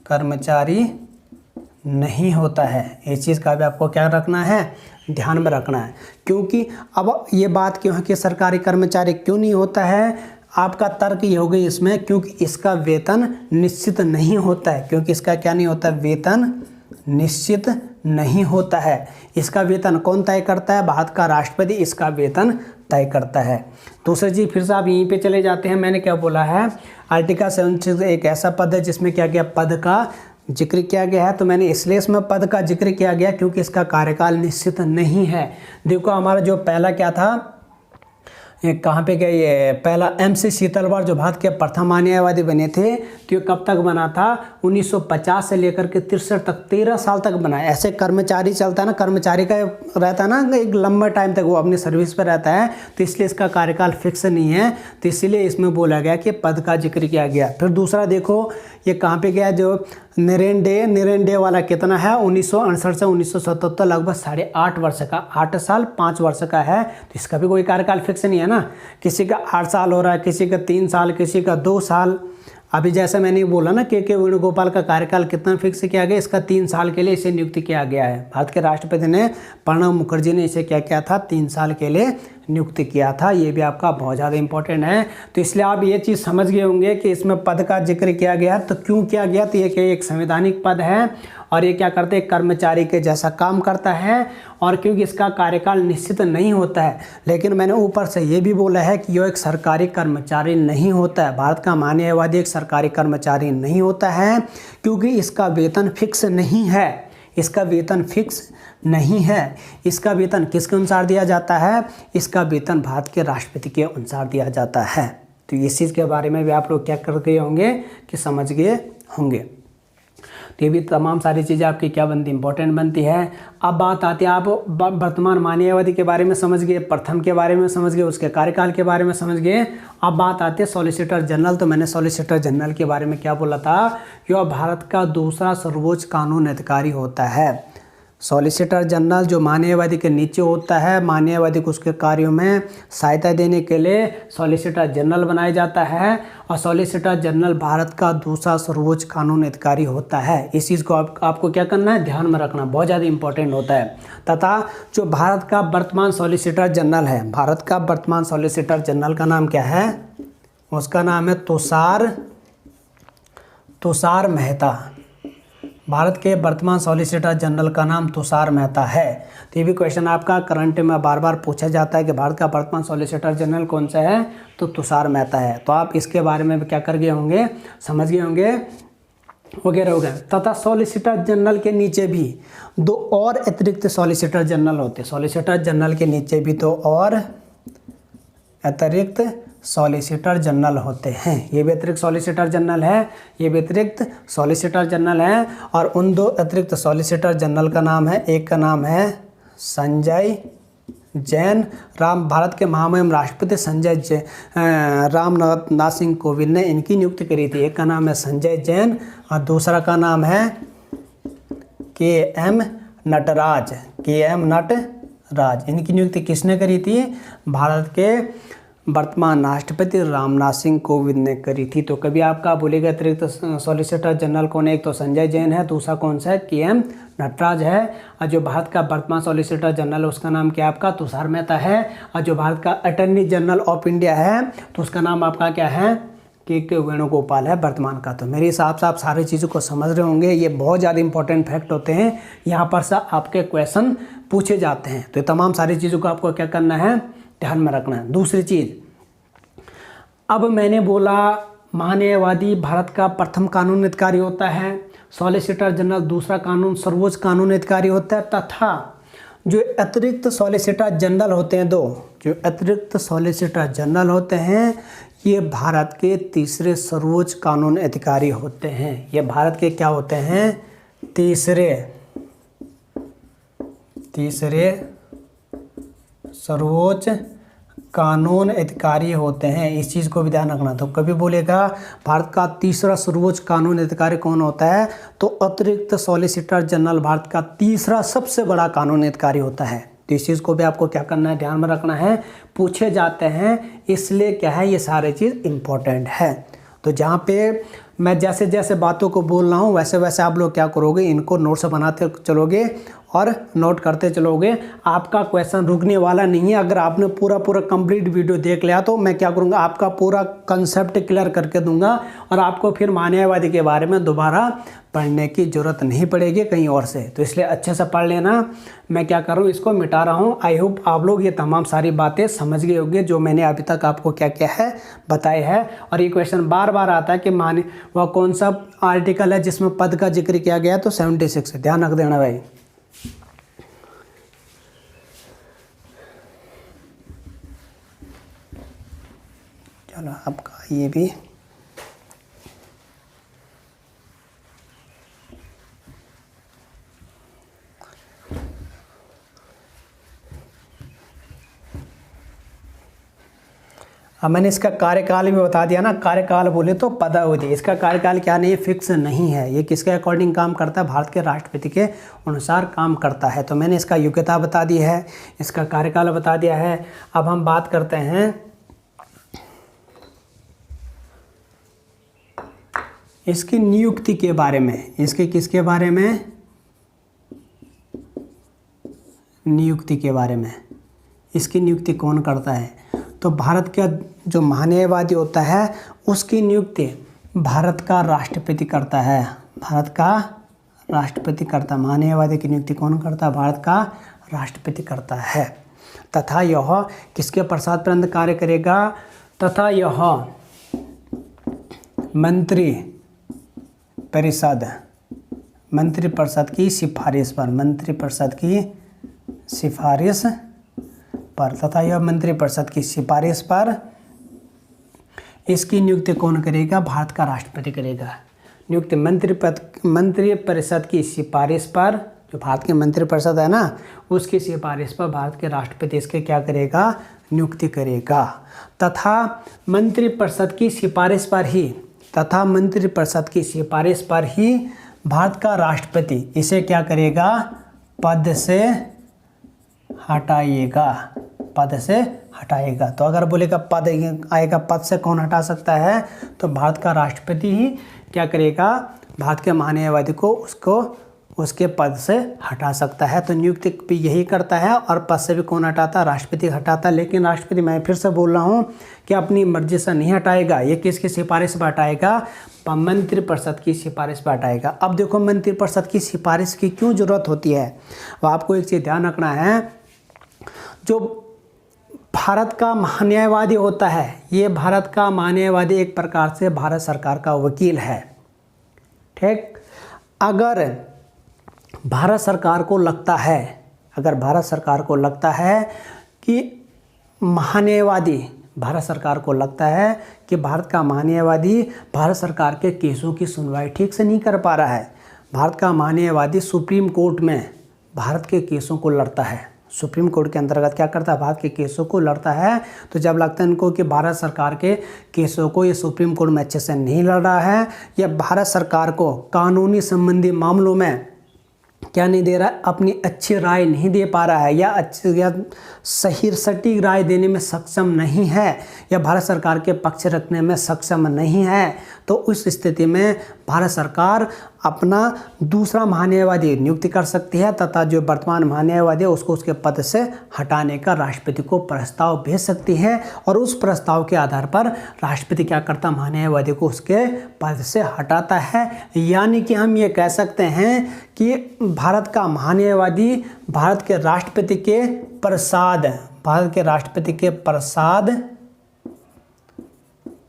कर्मचारी नहीं होता है। इस चीज़ का भी आपको क्या रखना है, ध्यान में रखना है। क्योंकि अब ये बात क्यों है कि सरकारी कर्मचारी क्यों नहीं होता है, आपका तर्क ये हो गई इसमें, क्योंकि इसका वेतन निश्चित नहीं होता है। क्योंकि इसका क्या नहीं होता, वेतन निश्चित नहीं होता है। इसका वेतन कौन तय करता है, भारत का राष्ट्रपति इसका वेतन तय करता है। दूसरी चीज़ फिर से आप यहीं पे चले जाते हैं। मैंने क्या बोला है, आर्टिकल 76 एक ऐसा पद है जिसमें क्या किया, पद का जिक्र किया गया है। तो मैंने इसलिए इसमें पद का जिक्र किया गया क्योंकि इसका कार्यकाल निश्चित नहीं है। देखो हमारा जो पहला क्या था, ये कहाँ पे गए, ये पहला MC शीतलवाड़ जो भारत के प्रथम न्यायवादी बने थे, तो ये कब तक बना था, 1950 से लेकर के 63 तक, 13 साल तक बना। ऐसे कर्मचारी चलता है ना, कर्मचारी का रहता है ना एक लंबा टाइम तक वो अपनी सर्विस पर रहता है, तो इसलिए इसका कार्यकाल फिक्स नहीं है। तो इसलिए इसमें बोला गया कि पद का जिक्र किया गया। फिर दूसरा देखो ये कहाँ पे गया, जो निरेन डे वाला कितना है, 1968 से 1977, लगभग 8.5 वर्ष का, 8 साल 5 वर्ष का है। तो इसका भी कोई कार्यकाल फिक्स नहीं है ना, किसी का 8 साल हो रहा है, किसी का 3 साल, किसी का 2 साल। अभी जैसा मैंने बोला ना के वेणुगोपाल का कार्यकाल कितना फिक्स किया गया, इसका 3 साल के लिए इसे नियुक्त किया गया है। भारत के राष्ट्रपति ने प्रणब मुखर्जी ने इसे क्या किया था, 3 साल के लिए नियुक्त किया था। ये भी आपका बहुत ज़्यादा इंपॉर्टेंट है। तो इसलिए आप ये चीज़ समझ गए होंगे कि इसमें पद का जिक्र किया गया। तो क्यों किया गया, तो ये एक संवैधानिक पद है और ये क्या करते हैं, कर्मचारी के जैसा काम करता है, और क्योंकि इसका कार्यकाल निश्चित नहीं होता है। लेकिन मैंने ऊपर से ये भी बोला है कि यह एक सरकारी कर्मचारी नहीं होता है। भारत का न्यायवादी एक सरकारी कर्मचारी नहीं होता है क्योंकि इसका वेतन फिक्स नहीं है। इसका वेतन फिक्स नहीं है। इसका वेतन किसके अनुसार दिया जाता है, इसका वेतन भारत के राष्ट्रपति के अनुसार दिया जाता है। तो इस चीज़ के बारे में भी आप लोग क्या कर गए होंगे कि समझ गए होंगे। तो ये भी तमाम सारी चीज़ें आपकी क्या बनती, इंपॉर्टेंट बनती है। अब बात आती है, आप वर्तमान न्यायवादी के बारे में समझ गए, प्रथम के बारे में समझ गए, उसके कार्यकाल के बारे में समझ गए। अब बात आती है सॉलिसिटर जनरल। तो मैंने सॉलिसिटर जनरल के बारे में क्या बोला था, कि वह भारत का दूसरा सर्वोच्च कानून अधिकारी होता है। सॉलिसिटर जनरल जो न्यायवादी के नीचे होता है, न्यायवादी को उसके कार्यों में सहायता देने के लिए सॉलिसिटर जनरल बनाया जाता है, और सॉलिसिटर जनरल भारत का दूसरा सर्वोच्च कानून अधिकारी होता है। इस चीज़ को आपको क्या करना है, ध्यान में रखना, बहुत ज़्यादा इंपॉर्टेंट होता है। तथा जो भारत का वर्तमान सॉलिसिटर जनरल है, भारत का वर्तमान सॉलिसिटर जनरल का नाम क्या है, उसका नाम है तुषार मेहता। भारत के वर्तमान सॉलिसिटर जनरल का नाम तुषार मेहता है। तो ये भी क्वेश्चन आपका करंट में बार बार पूछा जाता है कि भारत का वर्तमान सॉलिसिटर जनरल कौन सा है, तो तुषार मेहता है। तो आप इसके बारे में क्या कर गए होंगे, समझ गए होंगे वगैरह वगैरह। तथा सॉलिसिटर जनरल के नीचे भी 2 और अतिरिक्त सॉलिसिटर जनरल होते हैं। सॉलिसिटर जनरल के नीचे भी 2 और अतिरिक्त सॉलिसिटर जनरल होते हैं। ये भी अतिरिक्त सॉलिसिटर जनरल है, ये भी अतिरिक्त सॉलिसिटर जनरल है। और उन 2 अतिरिक्त सॉलिसिटर जनरल का नाम है, एक का नाम है संजय जैन। भारत के महामहिम राष्ट्रपति संजय रामनाथ सिंह कोविंद ने इनकी नियुक्ति करी थी। एक का नाम है संजय जैन और दूसरा का नाम है KM नटराज। इनकी नियुक्ति किसने करी थी, भारत के वर्तमान राष्ट्रपति रामनाथ सिंह कोविंद ने करी थी। तो कभी आपका बोलेगा अतिरिक्त सॉलिसिटर जनरल कौन है, एक तो संजय जैन है, दूसरा कौन सा है, KM नटराज है। और जो भारत का वर्तमान सॉलिसिटर जनरल है उसका नाम क्या है आपका, तुषार मेहता है। और जो भारत का अटॉर्नी जनरल ऑफ इंडिया है तो उसका नाम आपका क्या है, के वेणुगोपाल है वर्तमान का। तो मेरे हिसाब से आप सारी चीज़ों को समझ रहे होंगे। ये बहुत ज़्यादा इंपॉर्टेंट फैक्ट होते हैं, यहाँ पर से आपके क्वेश्चन पूछे जाते हैं। तो ये तमाम सारी चीज़ों को आपको क्या करना है, ध्यान में रखना है। दूसरी चीज़, अब मैंने बोला महान्यायवादी भारत का प्रथम कानून अधिकारी होता है, सॉलिसिटर जनरल दूसरा कानून सर्वोच्च कानून अधिकारी होता है, तथा जो अतिरिक्त सॉलिसिटर जनरल होते हैं, जो अतिरिक्त सॉलिसिटर जनरल होते हैं ये भारत के तीसरे सर्वोच्च कानून अधिकारी होते हैं। ये भारत के क्या होते हैं, तीसरे सर्वोच्च कानून अधिकारी होते हैं। इस चीज़ को भी ध्यान रखना। तो कभी बोलेगा भारत का तीसरा सर्वोच्च कानून अधिकारी कौन होता है, तो अतिरिक्त सॉलिसिटर जनरल भारत का तीसरा सबसे बड़ा कानून अधिकारी होता है। तो इस चीज़ को भी आपको क्या करना है, ध्यान में रखना है, पूछे जाते हैं, इसलिए क्या है ये सारे चीज़ इम्पोर्टेंट है। तो जहाँ पे मैं जैसे जैसे बातों को बोल रहा हूँ वैसे वैसे आप लोग क्या करोगे, इनको नोट्स बनाते चलोगे और नोट करते चलोगे। आपका क्वेश्चन रुकने वाला नहीं है। अगर आपने पूरा कंप्लीट वीडियो देख लिया तो मैं क्या करूँगा, आपका पूरा कंसेप्ट क्लियर करके दूंगा और आपको फिर महान्यायवादी के बारे में दोबारा पढ़ने की ज़रूरत नहीं पड़ेगी कहीं और से। तो इसलिए अच्छे से पढ़ लेना। मैं क्या कर रहा हूँ, इसको मिटा रहा हूँ। आई होप आप लोग ये तमाम सारी बातें समझ गए होंगे जो मैंने अभी तक आपको क्या क्या है बताए है। और ये क्वेश्चन बार बार आता है कि वह कौन सा आर्टिकल है जिसमें पद का जिक्र किया गया, तो 76 है, ध्यान रख देना भाई। चलो आपका ये भी अब मैंने इसका कार्यकाल भी बता दिया ना। कार्यकाल बोले तो पदावधि, इसका कार्यकाल क्या नहीं है, फिक्स नहीं है। ये किसके अकॉर्डिंग काम करता है, भारत के राष्ट्रपति के अनुसार काम करता है। तो मैंने इसका योग्यता बता दी है, इसका कार्यकाल बता दिया है। अब हम बात करते हैं इसकी नियुक्ति के बारे में। इसके किसके बारे में, नियुक्ति के बारे में। इसकी नियुक्ति कौन करता है, तो भारत का जो महान्यायवादी होता है उसकी नियुक्ति भारत का राष्ट्रपति करता है। भारत का राष्ट्रपति करता, महान्यायवादी की नियुक्ति कौन करता है, भारत का राष्ट्रपति करता है। तथा यह किसके पश्चात पर्यंत कार्य करेगा, तथा यह मंत्री परिषद की सिफारिश पर, मंत्रिपरिषद की सिफारिश पर, तथा यह मंत्रिपरिषद की सिफारिश पर इसकी नियुक्ति कौन करेगा, भारत का राष्ट्रपति करेगा। नियुक्ति मंत्रिपरिषद की सिफारिश पर, जो भारत की मंत्रिपरिषद है ना उसकी सिफारिश पर भारत के राष्ट्रपति इसके क्या करेगा, नियुक्ति करेगा। तथा मंत्रिपरिषद की सिफारिश पर ही भारत का राष्ट्रपति इसे क्या करेगा, पद से हटाएगा। तो अगर बोलेगा पद आएगा, पद से कौन हटा सकता है, तो भारत का राष्ट्रपति ही क्या करेगा, भारत के महान्यायवादी को उसके पद से हटा सकता है। तो नियुक्ति भी यही करता है और पद से भी कौन हटाता है, राष्ट्रपति हटाता है। लेकिन राष्ट्रपति, मैं फिर से बोल रहा हूँ कि अपनी मर्जी से नहीं हटाएगा। ये किसकी सिफारिश पर हटाएगा, मंत्रिपरिषद की सिफारिश पर हटाएगा। अब देखो मंत्रिपरिषद की सिफारिश की क्यों जरूरत होती है, वो आपको एक चीज़ ध्यान रखना है। जो भारत का महान्यायवादी होता है, ये भारत का महान्यायवादी एक प्रकार से भारत सरकार का वकील है, ठीक। अगर भारत सरकार को लगता है कि महान्यायवादी, भारत सरकार को लगता है कि भारत का महान्यायवादी भारत सरकार के केसों की सुनवाई ठीक से नहीं कर पा रहा है, भारत का महान्यायवादी सुप्रीम कोर्ट में भारत के केसों को लड़ता है, सुप्रीम कोर्ट के अंतर्गत क्या करता है, भारत के केसों को लड़ता है। तो जब लगता है इनको कि भारत सरकार के केसों को ये सुप्रीम कोर्ट में अच्छे से नहीं लड़ रहा है, या भारत सरकार को कानूनी संबंधी मामलों में क्या नहीं दे रहा है, अपनी अच्छी राय नहीं दे पा रहा है, या सही सटीक राय देने में सक्षम नहीं है, या भारत सरकार के पक्ष रखने में सक्षम नहीं है, तो उस स्थिति में भारत सरकार अपना दूसरा महान्यायवादी नियुक्त कर सकती है तथा जो वर्तमान महान्यायवादी है उसको उसके पद से हटाने का राष्ट्रपति को प्रस्ताव भेज सकती है, और उस प्रस्ताव के आधार पर राष्ट्रपति क्या करता, महान्यायवादी को उसके पद से हटाता है। यानी कि हम ये कह सकते हैं कि भारत का महान्यायवादी भारत के राष्ट्रपति के प्रसाद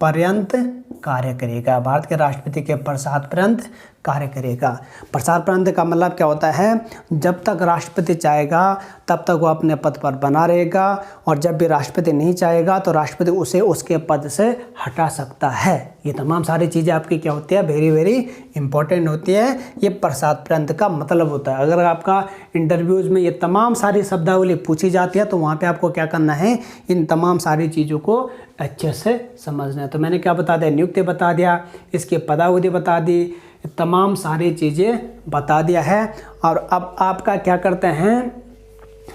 पर्यंत कार्य करेगा। भारत के राष्ट्रपति के प्रसाद पर्यंत कार्य करेगा। प्रसाद पर्यंत का मतलब क्या होता है, जब तक राष्ट्रपति चाहेगा तब तक वो अपने पद पर बना रहेगा, और जब भी राष्ट्रपति नहीं चाहेगा तो राष्ट्रपति उसे उसके पद से हटा सकता है। ये तमाम सारी चीज़ें आपकी क्या होती है, वेरी वेरी इंपॉर्टेंट होती है। ये प्रसाद पर्यंत का मतलब होता है। अगर आपका इंटरव्यूज़ में ये तमाम सारी शब्दावली पूछी जाती है तो वहाँ पे आपको क्या करना है, इन तमाम सारी चीज़ों को अच्छे से समझना है। तो मैंने क्या बता दिया, नियुक्ति बता दिया, इसकी पदावधि बता दी, तमाम सारी चीज़ें बता दिया है। और अब आपका क्या करते हैं,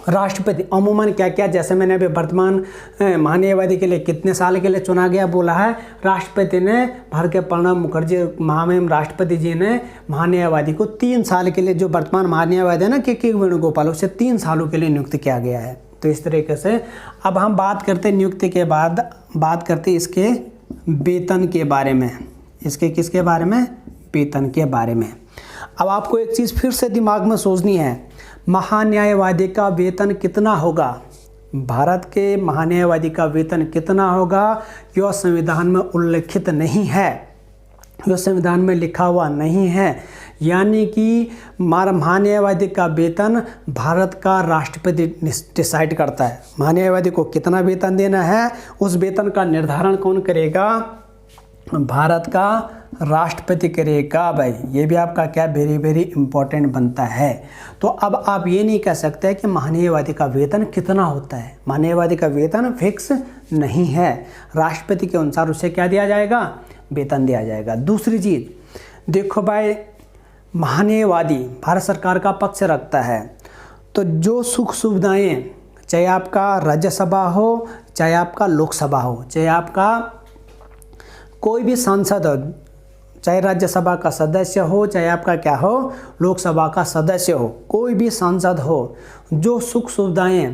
राष्ट्रपति अमूमन क्या क्या, जैसे मैंने अभी वर्तमान महान्यायवादी के लिए कितने साल के लिए चुना गया बोला है, राष्ट्रपति ने, भारत के प्रणब मुखर्जी महामहिम राष्ट्रपति जी ने महान्यायवादी को 3 साल के लिए, जो वर्तमान महान्यायवादी है ना के वेणुगोपाल, उसे 3 सालों के लिए नियुक्त किया गया है। तो इस तरीके से अब हम बात करते नियुक्ति के बाद, बात करते इसके वेतन के बारे में, इसके किसके बारे में, वेतन के बारे में। अब आपको एक चीज़ फिर से दिमाग में सोचनी है, महान्यायवादी का वेतन कितना होगा, भारत के महान्यायवादी का वेतन कितना होगा, यह संविधान में उल्लिखित नहीं है, यह संविधान में लिखा हुआ नहीं है। यानी कि महान्यायवादी का वेतन भारत का राष्ट्रपति डिसाइड करता है। महान्यायवादी को कितना वेतन देना है, उस वेतन का निर्धारण कौन करेगा, भारत का राष्ट्रपति करेगा। भाई ये भी आपका क्या वेरी वेरी इंपॉर्टेंट बनता है। तो अब आप ये नहीं कह सकते कि महान्यायवादी का वेतन कितना होता है। महान्यायवादी का वेतन फिक्स नहीं है, राष्ट्रपति के अनुसार उसे क्या दिया जाएगा, वेतन दिया जाएगा। दूसरी चीज़ देखो भाई, महान्यायवादी भारत सरकार का पक्ष रखता है, तो जो सुख सुविधाएं, चाहे आपका राज्यसभा हो, चाहे आपका लोकसभा हो, चाहे आपका कोई भी सांसद हो, चाहे राज्यसभा का सदस्य हो, चाहे आपका क्या हो, लोकसभा का सदस्य हो, कोई भी सांसद हो, जो सुख सुविधाएं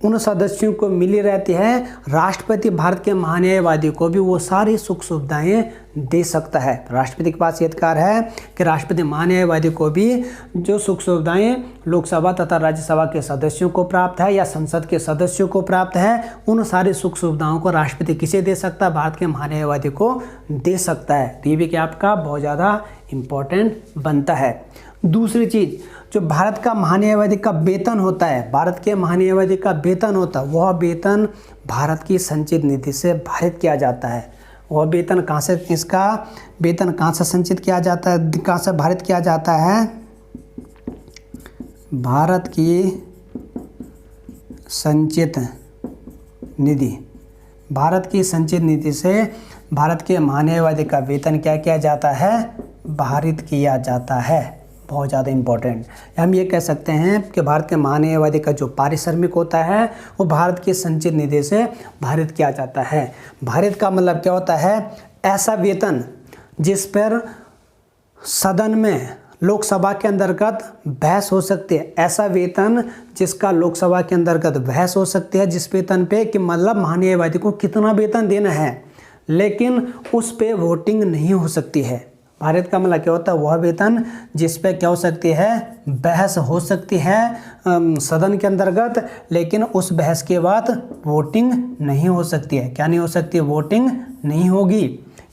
उन सदस्यों को मिली रहती है, राष्ट्रपति भारत के महान्यायवादी को भी वो सारी सुख सुविधाएं दे सकता है। राष्ट्रपति के पास ये अधिकार है कि राष्ट्रपति महान्यायवादी को भी जो सुख सुविधाएं लोकसभा तथा राज्यसभा के सदस्यों को प्राप्त है या संसद के सदस्यों को प्राप्त है, उन सारी सुख सुविधाओं को राष्ट्रपति किसे दे सकता है, भारत के महान्यायवादी को दे सकता है। तो ये भी क्या आपका बहुत ज़्यादा इम्पोर्टेंट बनता है। दूसरी चीज़, जो भारत का महान्यायवादी का वेतन होता है, भारत के महान्यायवादी का वेतन होता है, वह वेतन भारत की संचित निधि से भारित किया जाता है। वह वेतन कहाँ से, इसका वेतन कहाँ से संचित किया जाता है, कहाँ से भारित किया जाता है, भारत की संचित निधि, भारत की संचित निधि से भारत के महान्यायवादी का वेतन क्या किया जाता है, भारित किया जाता है। बहुत ज़्यादा इम्पोर्टेंट। हम ये कह सकते हैं कि भारत के महान्यायवादी का जो पारिश्रमिक होता है वो भारत की संचित निधि से भारित किया जाता है। भारित का मतलब क्या होता है, ऐसा वेतन जिस पर सदन में लोकसभा के अंतर्गत बहस हो सकती है, ऐसा वेतन जिसका लोकसभा के अंतर्गत बहस हो सकती है, जिस वेतन पे कि मतलब महान्यायवादी को कितना वेतन देना है, लेकिन उस पे वोटिंग नहीं हो सकती है। भारत का मतलब क्या होता है, वह वेतन जिस पे क्या हो सकती है, बहस हो सकती है सदन के अंतर्गत, लेकिन उस बहस के बाद वोटिंग नहीं हो सकती है। क्या नहीं हो सकती, वोटिंग नहीं होगी।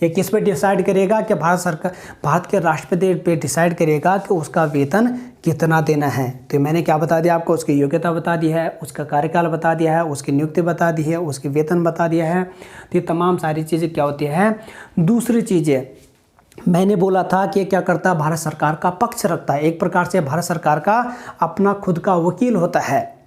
ये किस पे डिसाइड करेगा कि भारत के राष्ट्रपति पे डिसाइड करेगा कि उसका वेतन कितना देना है। तो मैंने क्या बता दिया आपको, उसकी योग्यता बता दी है, उसका कार्यकाल बता दिया है, उसकी नियुक्ति बता दी है, उसकी वेतन बता दिया है। तो ये तमाम सारी चीज़ें क्या होती है। दूसरी चीज़ें मैंने बोला था कि क्या करता है, भारत सरकार का पक्ष रखता है, एक प्रकार से भारत सरकार का अपना खुद का वकील होता है।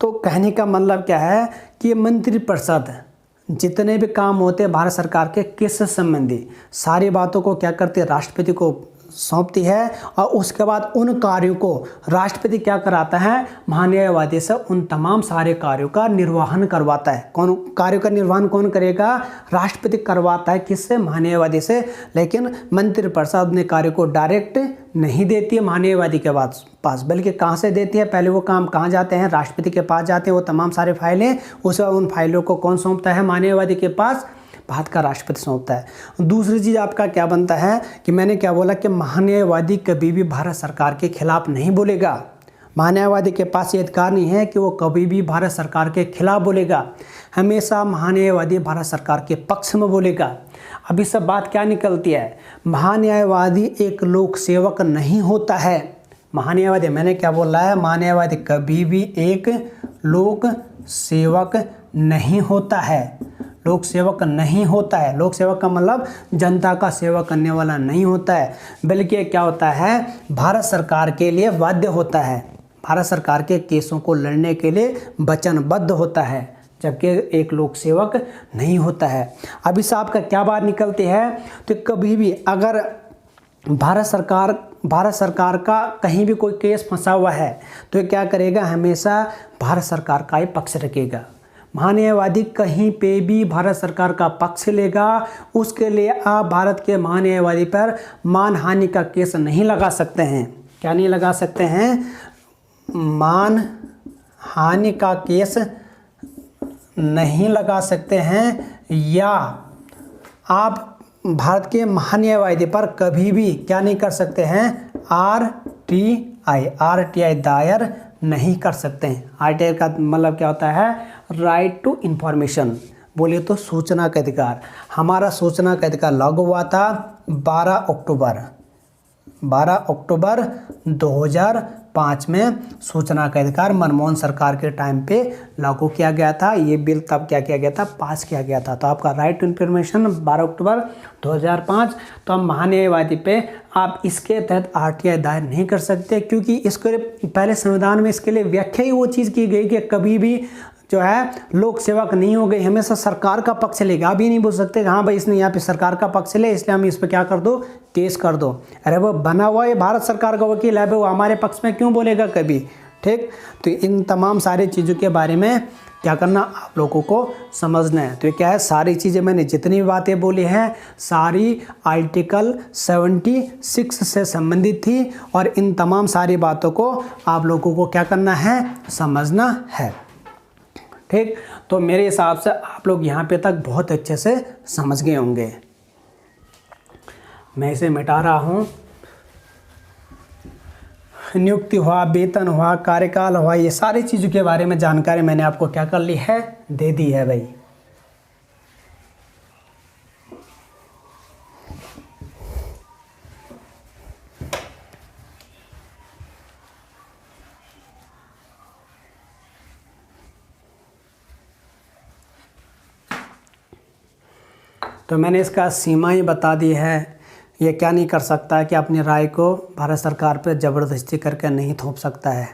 तो कहने का मतलब क्या है कि मंत्रिपरिषद जितने भी काम होते हैं भारत सरकार के किस संबंधी, सारी बातों को क्या करते हैं, राष्ट्रपति को सौंपती है और उसके बाद उन कार्यों को राष्ट्रपति क्या कराता है, महान्यायवादी से उन तमाम सारे कार्यों का निर्वहन करवाता है। कौन कार्यों का निर्वहन कौन करेगा, राष्ट्रपति करवाता है। किससे, महान्यायवादी से। लेकिन मंत्रिपरिषद अपने कार्य को डायरेक्ट नहीं देती है महान्यायवादी के पास, बल्कि कहाँ से देती है, पहले वो काम कहाँ जाते हैं, राष्ट्रपति के पास जाते हैं। वो तमाम सारे फाइलें, उस उन फाइलों को कौन सौंपता है, महान्यायवादी के पास, भारत का राष्ट्रपति सौंपता है। दूसरी चीज़ आपका क्या बनता है कि मैंने क्या बोला कि महान्यायवादी कभी भी भारत सरकार के खिलाफ नहीं बोलेगा। महान्यायवादी के पास ये अधिकार नहीं है कि वो कभी भी भारत सरकार के खिलाफ बोलेगा। हमेशा महान्यायवादी भारत सरकार के पक्ष में बोलेगा। अब इस सब बात क्या निकलती है, महान्यायवादी एक लोक सेवक नहीं होता है। महान्यायवादी, मैंने क्या बोला है, महान्यायवादी कभी भी एक लोक सेवक नहीं होता है। लोक सेवक नहीं होता है। लोक सेवक का मतलब जनता का सेवा करने वाला नहीं होता है, बल्कि क्या होता है, भारत सरकार के लिए बाध्य होता है, भारत सरकार के केसों को लड़ने के लिए वचनबद्ध होता है, जबकि एक लोक सेवक नहीं होता है। अब इस आपका क्या बात निकलती है, तो कभी भी अगर भारत सरकार का कहीं भी कोई केस फंसा हुआ है तो क्या करेगा, हमेशा भारत सरकार का ही पक्ष रखेगा। महान्यायवादी कहीं पे भी भारत सरकार का पक्ष लेगा, उसके लिए आप भारत के महान्यायवादी पर मानहानि का केस नहीं लगा सकते हैं। क्या नहीं लगा सकते हैं, मानहानि का केस नहीं लगा सकते हैं, या आप भारत के महान्यायवादी पर कभी भी क्या नहीं कर सकते हैं, आरटीआई दायर नहीं कर सकते हैं। आरटीआई का मतलब क्या होता है, राइट टू इंफॉर्मेशन, बोले तो सूचना का अधिकार। हमारा सूचना का अधिकार लागू हुआ था 12 अक्टूबर 2005 में सूचना का अधिकार मनमोहन सरकार के टाइम पे लागू किया गया था। ये बिल तब क्या किया गया था, पास किया गया था। तो आपका राइट टू इन्फॉर्मेशन 12 अक्टूबर 2005। तो हम महान्यायवादी पे आप इसके तहत आरटीआई दायर नहीं कर सकते, क्योंकि इसके पहले संविधान में इसके लिए व्याख्या ही वो चीज़ की गई कि कभी भी जो है लोक सेवक नहीं हो गई, हमेशा सरकार का पक्ष लेगा। आप ये नहीं बोल सकते हाँ भाई इसने यहाँ पे सरकार का पक्ष ले इसलिए हम इस पर क्या कर दो, केस कर दो। अरे वो बना हुआ है भारत सरकार का वकील है, वो हमारे पक्ष में क्यों बोलेगा कभी, ठीक। तो इन तमाम सारी चीज़ों के बारे में क्या करना, आप लोगों को समझना है। तो ये क्या है, सारी चीज़ें मैंने जितनी बातें बोली हैं सारी आर्टिकल 76 से संबंधित थी, और इन तमाम सारी बातों को आप लोगों को क्या करना है, समझना है, ठीक। तो मेरे हिसाब से आप लोग यहाँ पे तक बहुत अच्छे से समझ गए होंगे। मैं इसे मिटा रहा हूँ। नियुक्ति हुआ, वेतन हुआ, कार्यकाल हुआ, ये सारी चीज़ों के बारे में जानकारी मैंने आपको क्या कर ली है, दे दी है भाई। तो मैंने इसका सीमा ही बता दी है। ये क्या नहीं कर सकता कि अपनी राय को भारत सरकार पर ज़बरदस्ती करके नहीं थोप सकता है,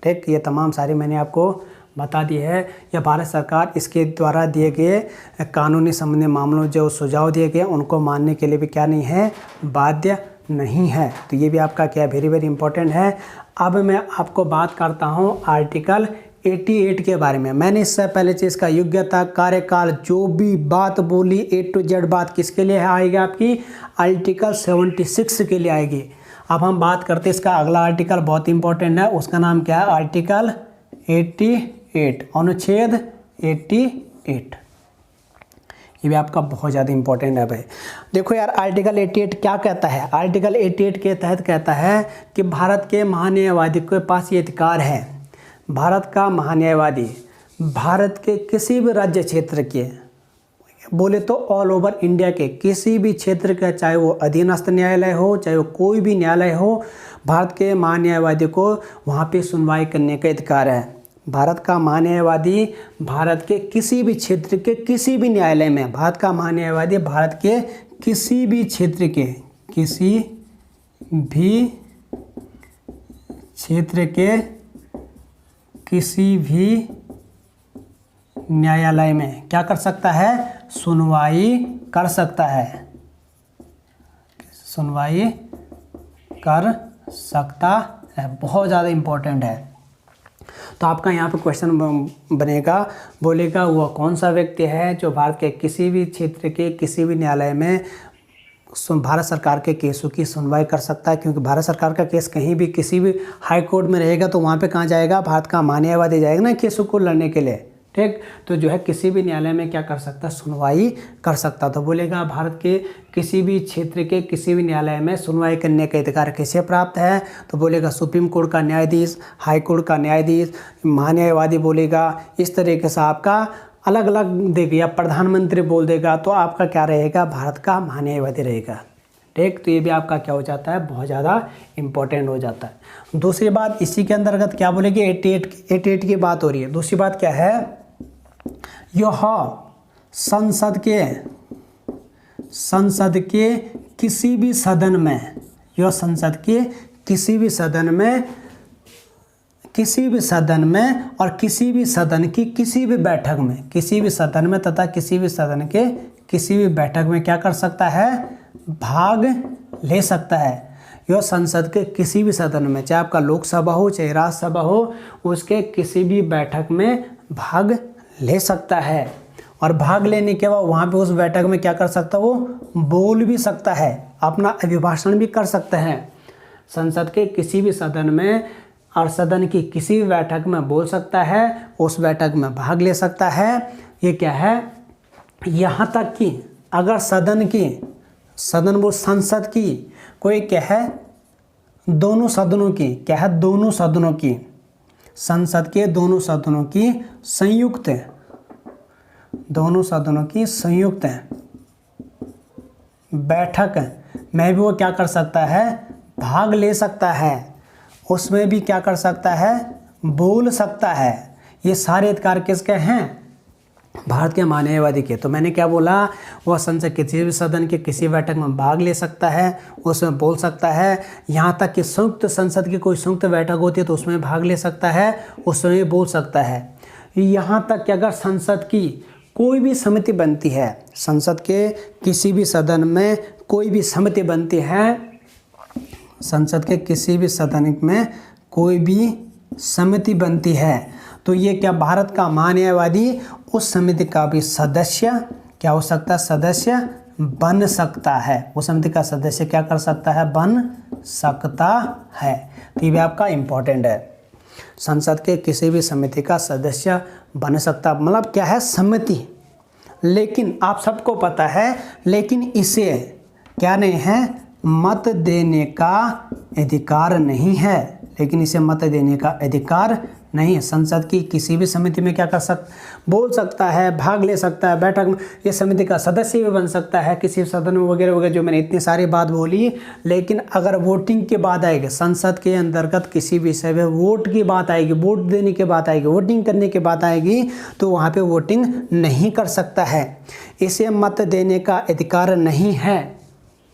ठीक। ये तमाम सारी मैंने आपको बता दी है। या भारत सरकार इसके द्वारा दिए गए कानूनी संबंधी मामलों जो सुझाव दिए गए उनको मानने के लिए भी क्या नहीं है, बाध्य नहीं है। तो ये भी आपका क्या वेरी वेरी इंपॉर्टेंट है। अब मैं आपको बात करता हूँ आर्टिकल 88 के बारे में। मैंने इससे पहले चीज़ का योग्यता, कार्यकाल, जो भी बात बोली A to Z बात किसके लिए आएगी, आपकी आर्टिकल 76 के लिए आएगी। अब हम बात करते हैं इसका अगला आर्टिकल बहुत इंपॉर्टेंट है, उसका नाम क्या है, आर्टिकल 88, अनुच्छेद 88। ये भी आपका बहुत ज़्यादा इंपॉर्टेंट है भाई। देखो यार आर्टिकल 88 क्या कहता है, आर्टिकल 88 के तहत कहता है कि भारत के महान्यायवादी के पास ये अधिकार है, भारत का महान्यायवादी भारत के किसी भी राज्य क्षेत्र के, बोले तो ऑल ओवर इंडिया के किसी भी क्षेत्र का, चाहे वो अधीनस्थ न्यायालय हो, चाहे वो कोई भी न्यायालय हो, भारत के महान्यायवादी को वहाँ पे सुनवाई करने का अधिकार है। भारत का महान्यायवादी भारत के किसी भी क्षेत्र के किसी भी न्यायालय में, भारत का महान्यायवादी भारत के किसी भी क्षेत्र के किसी भी क्षेत्र के किसी भी न्यायालय में क्या कर सकता है, सुनवाई कर सकता है, सुनवाई कर सकता है। बहुत ज़्यादा इम्पोर्टेंट है। तो आपका यहाँ पर क्वेश्चन बनेगा, बोलेगा वह कौन सा व्यक्ति है जो भारत के किसी भी क्षेत्र के किसी भी न्यायालय में भारत सरकार के केसों की सुनवाई कर सकता है। क्योंकि भारत सरकार का केस कहीं भी किसी भी हाई कोर्ट में रहेगा तो वहाँ पे कहाँ जाएगा, भारत का न्यायवादी जाएगा ना केसों को लड़ने के लिए, ठीक। तो जो है किसी भी न्यायालय में क्या कर सकता है, सुनवाई कर सकता। तो बोलेगा भारत के किसी भी क्षेत्र के किसी भी न्यायालय में सुनवाई करने का अधिकार किसे प्राप्त है, तो बोलेगा सुप्रीम कोर्ट का न्यायाधीश, हाई कोर्ट का न्यायाधीश, महान्यायवादी बोलेगा। इस तरीके से आपका अलग अलग देगा, या प्रधानमंत्री बोल देगा तो आपका क्या रहेगा, भारत का महान्यायवादी रहेगा, ठीक। तो ये भी आपका क्या हो जाता है, बहुत ज़्यादा इम्पोर्टेंट हो जाता है। दूसरी बात इसी के अंतर्गत क्या बोलेगी, 88 की बात हो रही है। दूसरी बात क्या है, यह संसद के किसी भी सदन में, यह संसद के किसी भी सदन में और किसी भी सदन की किसी भी बैठक में, किसी भी सदन में तथा किसी भी सदन के किसी भी बैठक में क्या कर सकता है, भाग ले सकता है। यह संसद के किसी भी सदन में, चाहे आपका लोकसभा हो चाहे राज्यसभा हो, उसके किसी भी बैठक में भाग ले सकता है। और भाग लेने के बाद वहाँ पे उस बैठक में क्या कर सकता है, वो बोल भी सकता है, अपना अभिभाषण भी कर सकते हैं। संसद के किसी भी सदन में और सदन की किसी भी बैठक में बोल सकता है, उस बैठक में भाग ले सकता है। ये क्या है, यहाँ तक कि अगर संसद की कोई क्या है, दोनों सदनों की क्या है, दोनों सदनों की, संसद के दोनों सदनों की संयुक्त बैठक में भी वो क्या कर सकता है, भाग ले सकता है। उसमें भी क्या कर सकता है, बोल सकता है। ये सारे अधिकार किसके हैं, भारत के न्यायवादी के। तो मैंने क्या बोला, वह संसद के किसी भी सदन के किसी बैठक में भाग ले सकता है, उसमें बोल सकता है। यहाँ तक कि संयुक्त संसद की कोई संयुक्त बैठक होती है तो उसमें भाग ले सकता है, उसमें बोल सकता है। यहाँ तक कि अगर संसद की कोई भी समिति बनती है, संसद के किसी भी सदन में कोई भी समिति बनती है, संसद के किसी भी सदन में कोई भी समिति बनती है, तो ये क्या भारत का महान्यायवादी उस समिति का भी सदस्य क्या हो सकता है, सदस्य बन सकता है। उस समिति का सदस्य क्या कर सकता है, बन सकता है। तो ये भी आपका इम्पोर्टेंट है, संसद के किसी भी समिति का सदस्य बन सकता, मतलब क्या है, समिति। लेकिन आप सबको पता है, लेकिन इसे क्या नहीं है, मत देने का अधिकार नहीं है। लेकिन इसे मत देने का अधिकार नहीं है। संसद की किसी भी समिति में क्या कर बोल सकता है, भाग ले सकता है, बैठक में ये समिति का सदस्य भी बन सकता है, किसी सदन में वगैरह वगैरह, जो मैंने इतनी सारी बात बोली। लेकिन अगर वोटिंग की बात आएगी, संसद के अंतर्गत किसी विषय में वोट की बात आएगी, वोट देने की बात आएगी, वोटिंग करने की बात आएगी, तो वहाँ पर वोटिंग नहीं कर सकता है। इसे मत देने का अधिकार नहीं है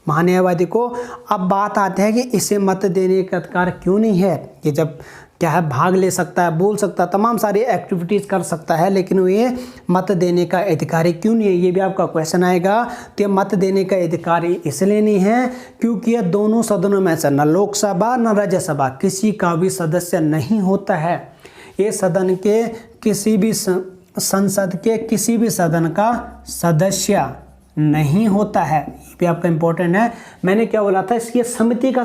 महान्यायवादी को। अब बात आती है कि इसे मत देने का अधिकार क्यों नहीं है। ये जब क्या है, भाग ले सकता है, बोल सकता है, तमाम सारी एक्टिविटीज़ कर सकता है, लेकिन ये मत देने का अधिकारी क्यों नहीं है, ये भी आपका क्वेश्चन आएगा। तो ये मत देने का अधिकारी इसलिए नहीं है क्योंकि ये दोनों सदनों में से न लोकसभा न राज्यसभा किसी का भी सदस्य नहीं होता है। ये सदन के किसी भी संसद के किसी भी सदन का सदस्य नहीं होता है। ये भी आपका इम्पोर्टेंट है। मैंने क्या बोला था, इसकी समिति का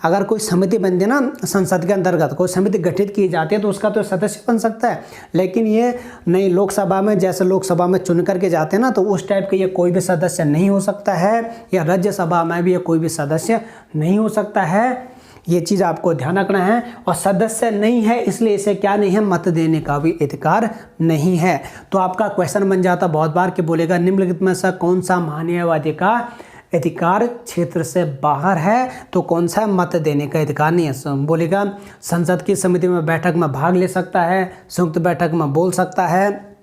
अगर कोई समिति बनती है ना, संसद के अंतर्गत कोई समिति गठित की जाती है तो उसका तो सदस्य बन सकता है। लेकिन ये नहीं, लोकसभा में जैसे लोकसभा में चुन करके जाते हैं ना, तो उस टाइप के ये कोई भी सदस्य नहीं हो सकता है, या राज्यसभा में भी ये कोई भी सदस्य नहीं हो सकता है। ये चीज़ आपको ध्यान रखना है। और सदस्य नहीं है इसलिए इसे क्या नहीं है, मत देने का भी अधिकार नहीं है। तो आपका क्वेश्चन बन जाता बहुत बार कि बोलेगा निम्नलिखित में से कौन सा महान्यायवादी का अधिकार क्षेत्र से बाहर है, तो कौन सा मत देने का अधिकार नहीं है। बोलेगा संसद की समिति में बैठक में भाग ले सकता है, संयुक्त बैठक में बोल सकता है,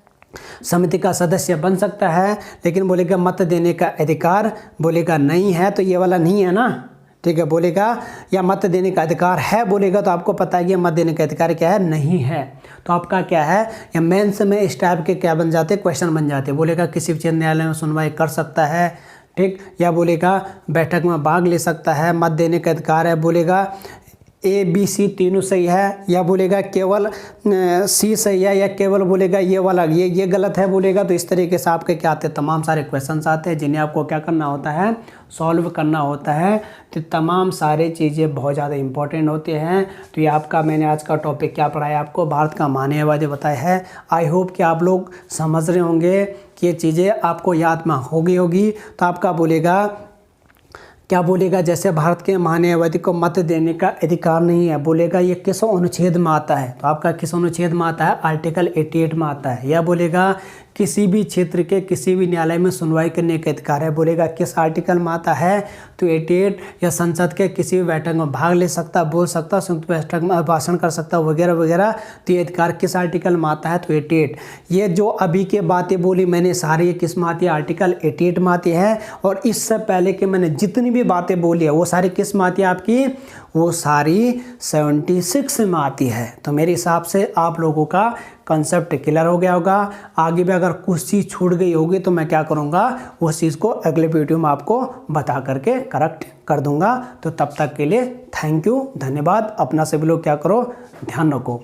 समिति का सदस्य बन सकता है, लेकिन बोलेगा मत देने का अधिकार बोलेगा नहीं है। तो ये वाला नहीं है ना, ठीक है। बोलेगा या मत देने का अधिकार है बोलेगा तो आपको पता है कि मत देने का अधिकार क्या है, नहीं है। तो आपका क्या है, या मेंस में इस टाइप के क्या बन जाते, क्वेश्चन बन जाते। बोलेगा किसी उच्च न्यायालय में सुनवाई कर सकता है, ठीक। या बोलेगा बैठक में भाग ले सकता है, मत देने का अधिकार है, बोलेगा ए बी सी तीनों सही है, या बोलेगा केवल सी सही है, या केवल बोलेगा ये वाला ये गलत है बोलेगा। तो इस तरीके से आपके क्या आते हैं, तमाम सारे क्वेश्चंस आते हैं जिन्हें आपको क्या करना होता है, सॉल्व करना होता है। तो तमाम सारे चीज़ें बहुत ज़्यादा इंपॉर्टेंट होते हैं। तो ये आपका मैंने आज का टॉपिक क्या पढ़ाया आपको, भारत का महान्यायवादी बताया है। आई होप कि आप लोग समझ रहे होंगे कि ये चीज़ें आपको याद में होगी। तो आपका बोलेगा क्या बोलेगा, जैसे भारत के महान्यायवादी को मत देने का अधिकार नहीं है, बोलेगा ये किस अनुच्छेद में आता है। तो आपका किस अनुच्छेद में आता है, आर्टिकल 88 में आता है। या बोलेगा किसी भी क्षेत्र के किसी भी न्यायालय में सुनवाई करने का अधिकार है, बोलेगा किस आर्टिकल में आता है, तो 88। या संसद के किसी भी बैठक में भाग ले सकता, बोल सकता, संयुक्त बैठक में भाषण कर सकता वगैरह वगैरह। तो ये अधिकार किस आर्टिकल में आता है, तो 88। ये जो अभी के बातें बोली मैंने सारी, ये किस में आती है, आर्टिकल 88 में आती है। और इससे पहले के मैंने जितनी भी बातें बोली है वो सारी किस में आती है आपकी, वो सारी 76 में आती है। तो मेरे हिसाब से आप लोगों का कंसेप्ट क्लियर हो गया होगा। आगे भी अगर कुछ चीज़ छूट गई होगी तो मैं क्या करूँगा, उस चीज़ को अगले वीडियो में आपको बता करके करेक्ट कर दूंगा। तो तब तक के लिए थैंक यू, धन्यवाद। अपना सभी लोग क्या करो, ध्यान रखो।